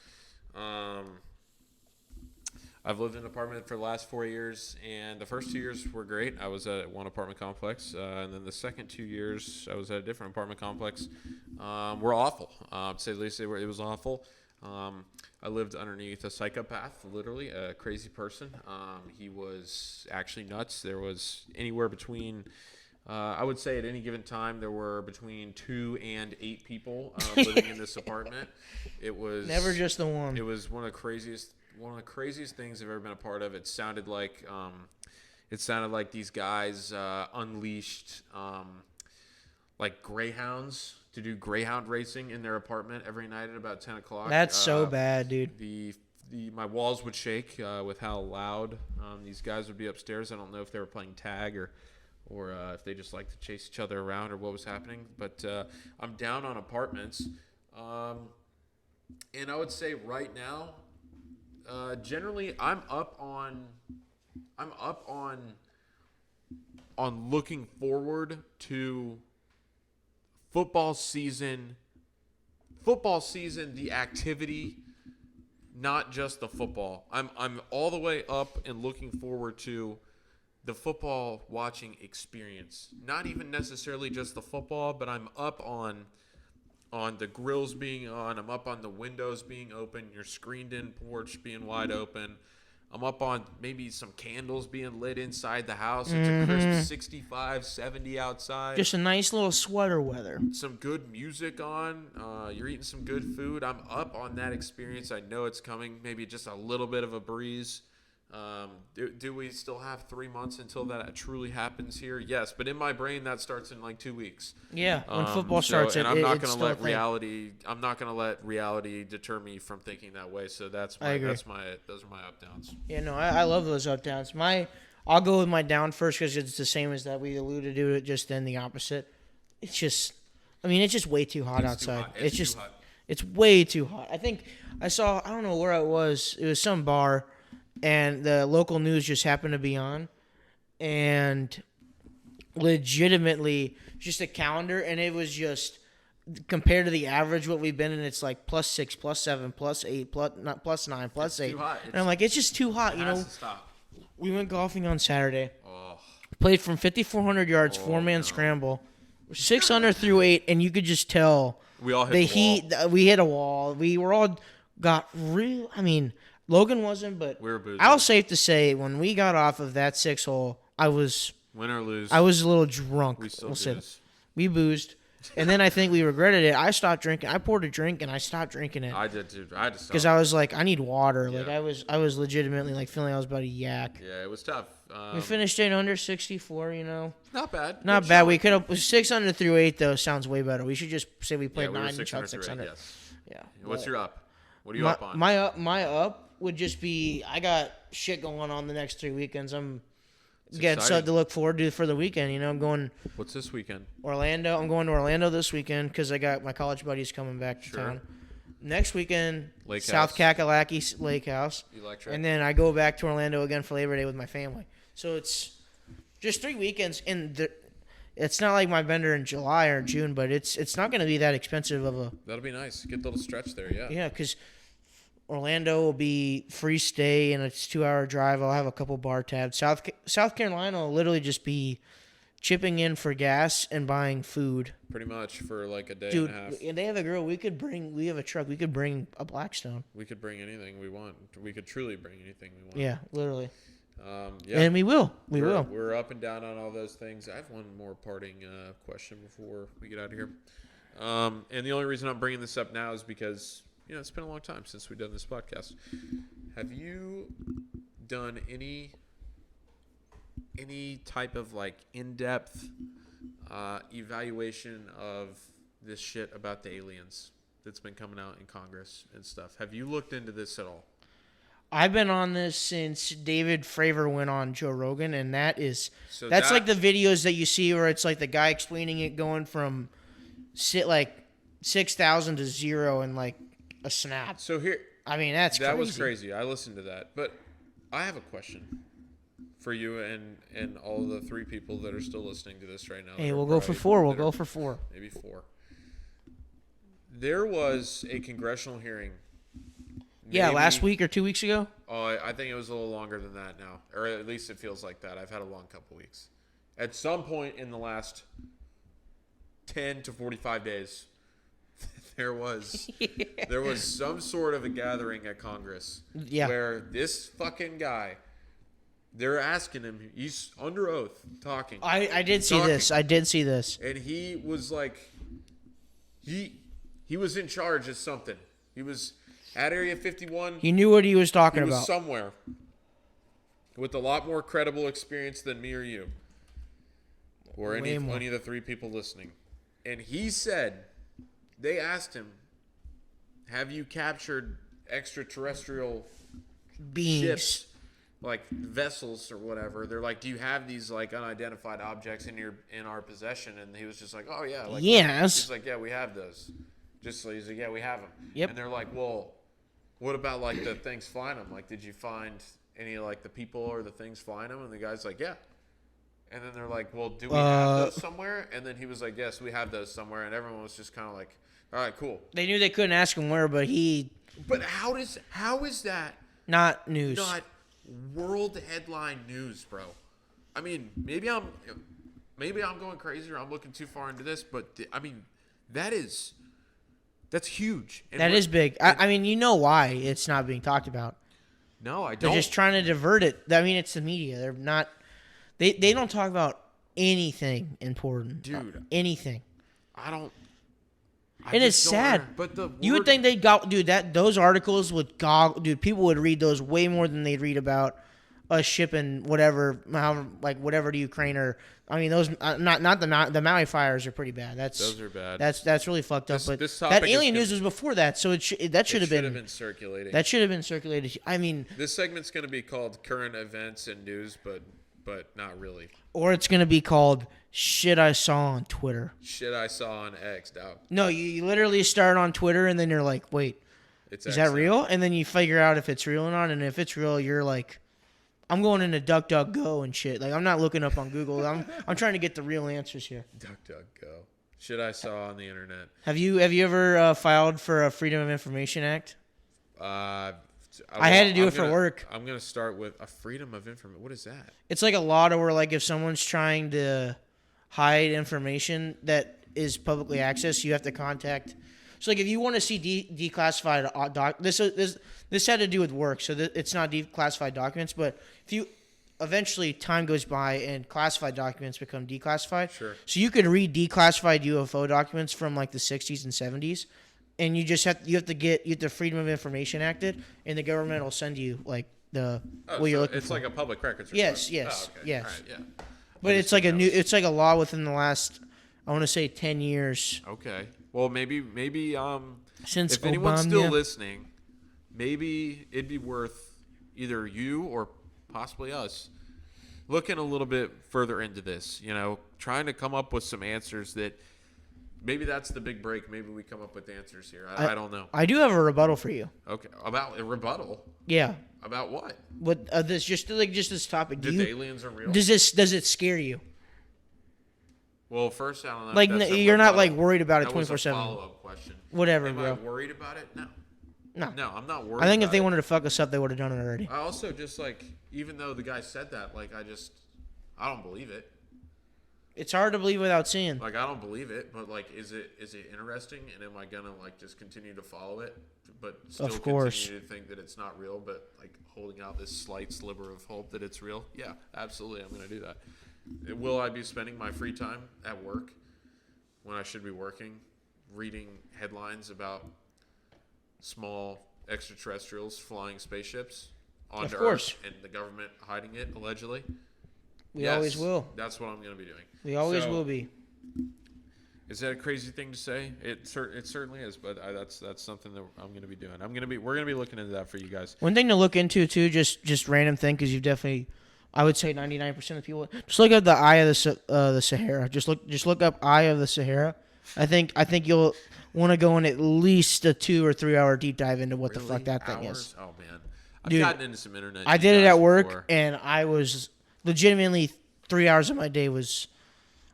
I've lived in an apartment for the last 4 years, and the first 2 years were great. I was at one apartment complex, and then the second 2 years I was at a different apartment complex. Were awful. To say the least, it was awful. I lived underneath a psychopath, literally a crazy person. He was actually nuts. There was anywhere between, I would say at any given time, there were between 2 and 8 people living in this apartment. It was never just the one. It was one of the craziest things I've ever been a part of. It sounded like these guys unleashed like greyhounds to do greyhound racing in their apartment every night at about 10 o'clock. That's so bad, dude. My walls would shake with how loud these guys would be upstairs. I don't know if they were playing tag or if they just like to chase each other around or what was happening. But I'm down on apartments, and I would say right now, generally I'm up on looking forward to football season, the activity, not just the football. I'm all the way up and looking forward to the football watching experience. Not even necessarily just the football, but I'm up on the grills being on. I'm up on the windows being open, your screened-in porch being wide open. I'm up on maybe some candles being lit inside the house. It's a crisp 65, 70 outside. Just a nice little sweater weather. Some good music on. You're eating some good food. I'm up on that experience. I know it's coming. Maybe just a little bit of a breeze. Do we still have 3 months until that truly happens here? Yes, but in my brain that starts in like 2 weeks. Yeah, when football starts, and I'm not going to let reality. I'm not going to let reality deter me from thinking that way. So those are my up downs. Yeah, no, I love those up downs. I'll go with my down first because it's the same as that we alluded to it. Just then the opposite. It's just way too hot outside. Too hot. It's way too hot. I think I don't know where it was. It was some bar. And the local news just happened to be on, and legitimately just a calendar, and it was just compared to the average what we've been in, it's like +6, +7, +8, +9, +8. Too hot. And I'm like, it's just too hot, It has to stop. We went golfing on Saturday. Oh. Played from 5,400 yards, 4-man scramble, 6 under through 8, and you could just tell we all hit the heat. Wall. We hit a wall. We were all got real. Logan wasn't, but we were boozing. I was safe to say when we got off of that 6 hole, I was win or lose. I was a little drunk. We still booze. We boozed, and then I think we regretted it. I stopped drinking. I poured a drink and I stopped drinking it. I did too. I had to stop because I was like, I need water. Yeah. Like I was legitimately like feeling I was about to yak. Yeah, it was tough. We finished 8 under 64. Not bad. Not bad. We could have 6 under through 8 though. Sounds way better. We should just say we played 9 and shot 600. Yes. Yeah. What's your up? What are you up on? My up would just be I got shit going on the next 3 weekends. I'm getting something to look forward to for the weekend. I'm going. What's this weekend? Orlando. I'm going to Orlando this weekend because I got my college buddies coming back to town. Next weekend, South Kakalaki Lake House. Electric. And then I go back to Orlando again for Labor Day with my family. So it's just 3 weekends. It's not like my bender in July or June, but it's not going to be that expensive of a. That'll be nice. Get a little stretch there, yeah. Yeah, because Orlando will be free stay and it's a 2-hour drive. I'll have a couple bar tabs. South Carolina will literally just be chipping in for gas and buying food. Pretty much for like a day and a half. And they have a grill. We have a truck. We could bring a Blackstone. We could bring anything we want. We could truly bring anything we want. Yeah, literally. Yeah. And we will. We will. We're up and down on all those things. I have one more parting question before we get out of here. And the only reason I'm bringing this up now is because it's been a long time since we've done this podcast. Have you done any type of like in-depth evaluation of this shit about the aliens? that's been coming out in Congress and stuff. Have you looked into this at all? I've been on this since David Fravor went on Joe Rogan, and that's like the videos that you see where it's like the guy explaining it going from 6,000 to 0 in like a snap. So here, I mean, that was crazy. I listened to that, but I have a question for you and all the 3 people that are still listening to this right now. Hey, we'll go for 4. We'll go for 4. Maybe 4. There was a congressional hearing. Yeah, last week or 2 weeks ago. Oh, I think it was a little longer than that now, or at least it feels like that. I've had a long couple weeks. At some point in the last 10 to 45 days, there was some sort of a gathering at Congress where this fucking guy, they're asking him, he's under oath talking. I did see this. And he was like, he was in charge of something. He was at Area 51. He knew what he was talking about. He was somewhere with a lot more credible experience than me or you, or any of the 3 people listening. And he said, they asked him, have you captured extraterrestrial beings, ships, like vessels or whatever? They're like, do you have these like unidentified objects in our possession? And he was just like, oh yeah, like, yes. He's like, yeah, we have those. Just so he's like, yeah, we have them. Yep. And they're like, well, what about like the things flying them? Like, did you find any like the people or the things flying them? And the guy's like, yeah. And then they're like, well, do we have those somewhere? And then he was like, yes, we have those somewhere. And everyone was just kind of like, all right, cool. They knew they couldn't ask him where, but But how is that not news? Not world headline news, bro. I mean, maybe I'm going crazy or I'm looking too far into this, but I mean, that's huge. And that is big. I mean, you know why it's not being talked about. No, I don't. They're just trying to divert it. I mean, it's the media. They're not. They don't talk about anything important, dude. Anything. And it's sad. You would think they got, dude. Those articles would dude. People would read those way more than they'd read about us shipping whatever to Ukraine or. I mean, those not the Maui fires are pretty bad. Those are bad. That's really fucked up. But that alien news was before that, so that should have been circulating. That should have been circulated. I mean, this segment's going to be called current events and news, but not really. Or it's going to be called shit I saw on Twitter. Shit I saw on X, dog. No, you literally start on Twitter and then you're like, wait, is that real? And then you figure out if it's real or not. And if it's real, you're like, I'm going into DuckDuckGo and shit. Like, I'm not looking up on Google. I'm trying to get the real answers here. DuckDuckGo. Shit I saw on the internet. Have you ever filed for a Freedom of Information Act? I had to do it for work. I'm going to start with a Freedom of Information. What is that? It's like a law to where, like, if someone's trying to hide information that is publicly accessed, you have to contact. So, like, if you want to see declassified this had to do with work, so it's not declassified documents. But if you eventually time goes by and classified documents become declassified, sure. So you could read declassified UFO documents from like the 60s and 70s. And you have to get the Freedom of Information acted, and the government will send you like what you're looking for. It's like a public records Yes, request. yes, okay. yes. All right, yeah. But it's like a law within the last, I want to say 10 years. Okay. Well, maybe since if anyone's still listening, maybe it'd be worth either you or possibly us looking a little bit further into this. You know, trying to come up with some answers that. Maybe that's the big break. Maybe we come up with answers here. I don't know. I do have a rebuttal for you. Okay, about a rebuttal. Yeah. About what? What just this topic? The aliens are real. Does it scare you? Well, first I don't know. Like you're not like worried about it 24/7. Follow-up question. Whatever, Am bro. I worried about it? No. No, I'm not worried. I think if they wanted to fuck us up, they would have done it already. I also just like, even though the guy said that, like I don't believe it. It's hard to believe without seeing. Like, I don't believe it, but like, is it interesting? And am I gonna like just continue to follow it, but still continue to think that it's not real, but like holding out this slight sliver of hope that it's real? Yeah, absolutely, I'm gonna do that. Will I be spending my free time at work when I should be working, reading headlines about small extraterrestrials flying spaceships onto Earth and the government hiding it allegedly? We always will. That's what I'm going to be doing. We always will be. Is that a crazy thing to say? It certainly is, but that's something that I'm going to be doing. We're going to be looking into that for you guys. One thing to look into too, just random thing, because you've definitely, I would say 99% of people just look at the Eye of the Sahara. Just look up Eye of the Sahara. I think you'll want to go in at least a 2 or 3 hour deep dive into what the fuck that thing is. Oh man, I've Dude, gotten into some internet. I deep did it dives at work, before. and I was legitimately 3 hours of my day was.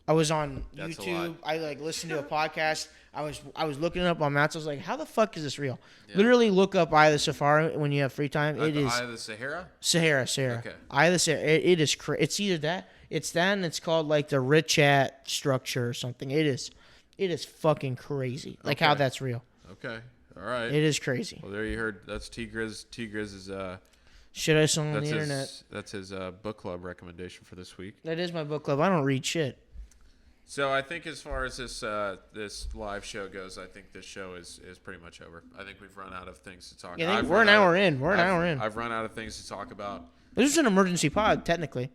I was on That's a YouTube. lot. I listened to a podcast. I was looking it up on maps. I was like, how the fuck is this real? Yeah. Literally look up Eye of the Sahara when you have free time. It The is Eye of the Sahara. Sahara. Okay. Eye of the Sahara. It is it's either that. It's that, and it's called like the Richat structure or something. It is fucking crazy. Like how Okay. that's real. Okay. All right. It is crazy. Well, there you heard. That's T-Grizz. T-Grizz is Shit I saw on that's the his internet. that's his book club recommendation for this week. That is my book club. I don't read shit. So I think as far as this live show goes, I think this show is pretty much over. I think we've run out of things to talk. Yeah, I think I've we're run an out hour of- in. We're an hour in. I've run out of things to talk about. This is an emergency pod, technically.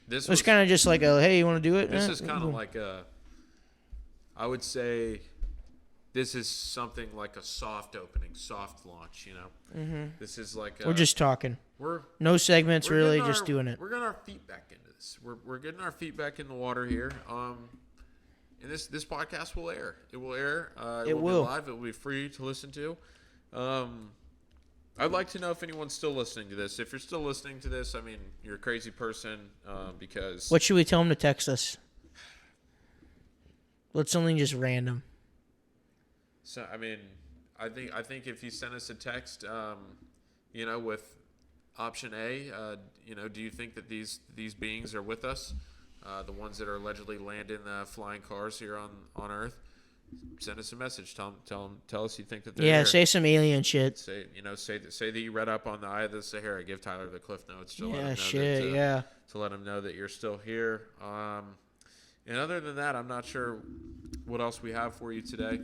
This It was was kind of just like a, hey, you want to do it? This Eh, is kind of like a. I would say, this is something like a soft opening, soft launch. You know, this is like we're just talking. we're No segments, we're really, getting just doing it. We're getting our feet back into this. We're getting our feet back in the water here. And this podcast will air. It will air. It will. be live. It will be free to listen to. I'd like to know if anyone's still listening to this. If you're still listening to this, I mean, you're a crazy person because. What should we tell them to text us? Let's something just random. So I mean, I think if you send us a text, you know, with option A, you know, do you think that these beings are with us? The ones that are allegedly landing flying cars here on Earth. Send us a message. Tell us you think that they're Yeah, here. say some alien shit. Say that you read up on the Eye of the Sahara. Give Tyler the Cliff Notes to let him Yeah, know shit, that, yeah. to let him know that you're still here. And other than that, I'm not sure what else we have for you today.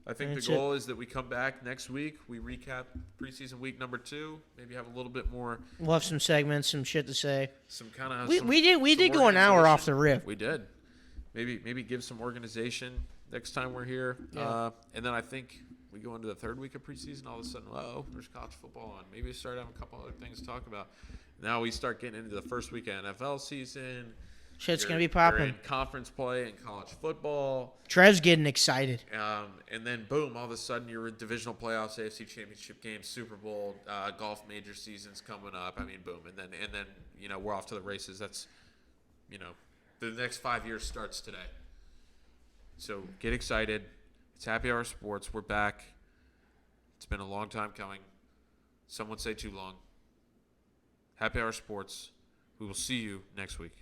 I think That's the goal is that we come back next week. We recap preseason week number 2. Maybe have a little bit more, We'll have some segments, some shit to say. some kind of. We did go an hour off the rip. We did. Maybe give some organization next time we're here. Yeah. And then I think we go into the 3rd week of preseason. All of a sudden, there's college football on. Maybe we start having a couple other things to talk about. Now we start getting into the first week of NFL season. Shit's going to be You're popping. in conference play in college football. Trev's getting excited. And then, boom, all of a sudden you're in divisional playoffs, AFC Championship games, Super Bowl, golf major seasons coming up. I mean, boom. And then you know, we're off to the races. That's, you know, the next 5 years starts today. So get excited. It's Happy Hour Sports. We're back. It's been a long time coming. Some would say too long. Happy Hour Sports. We will see you next week.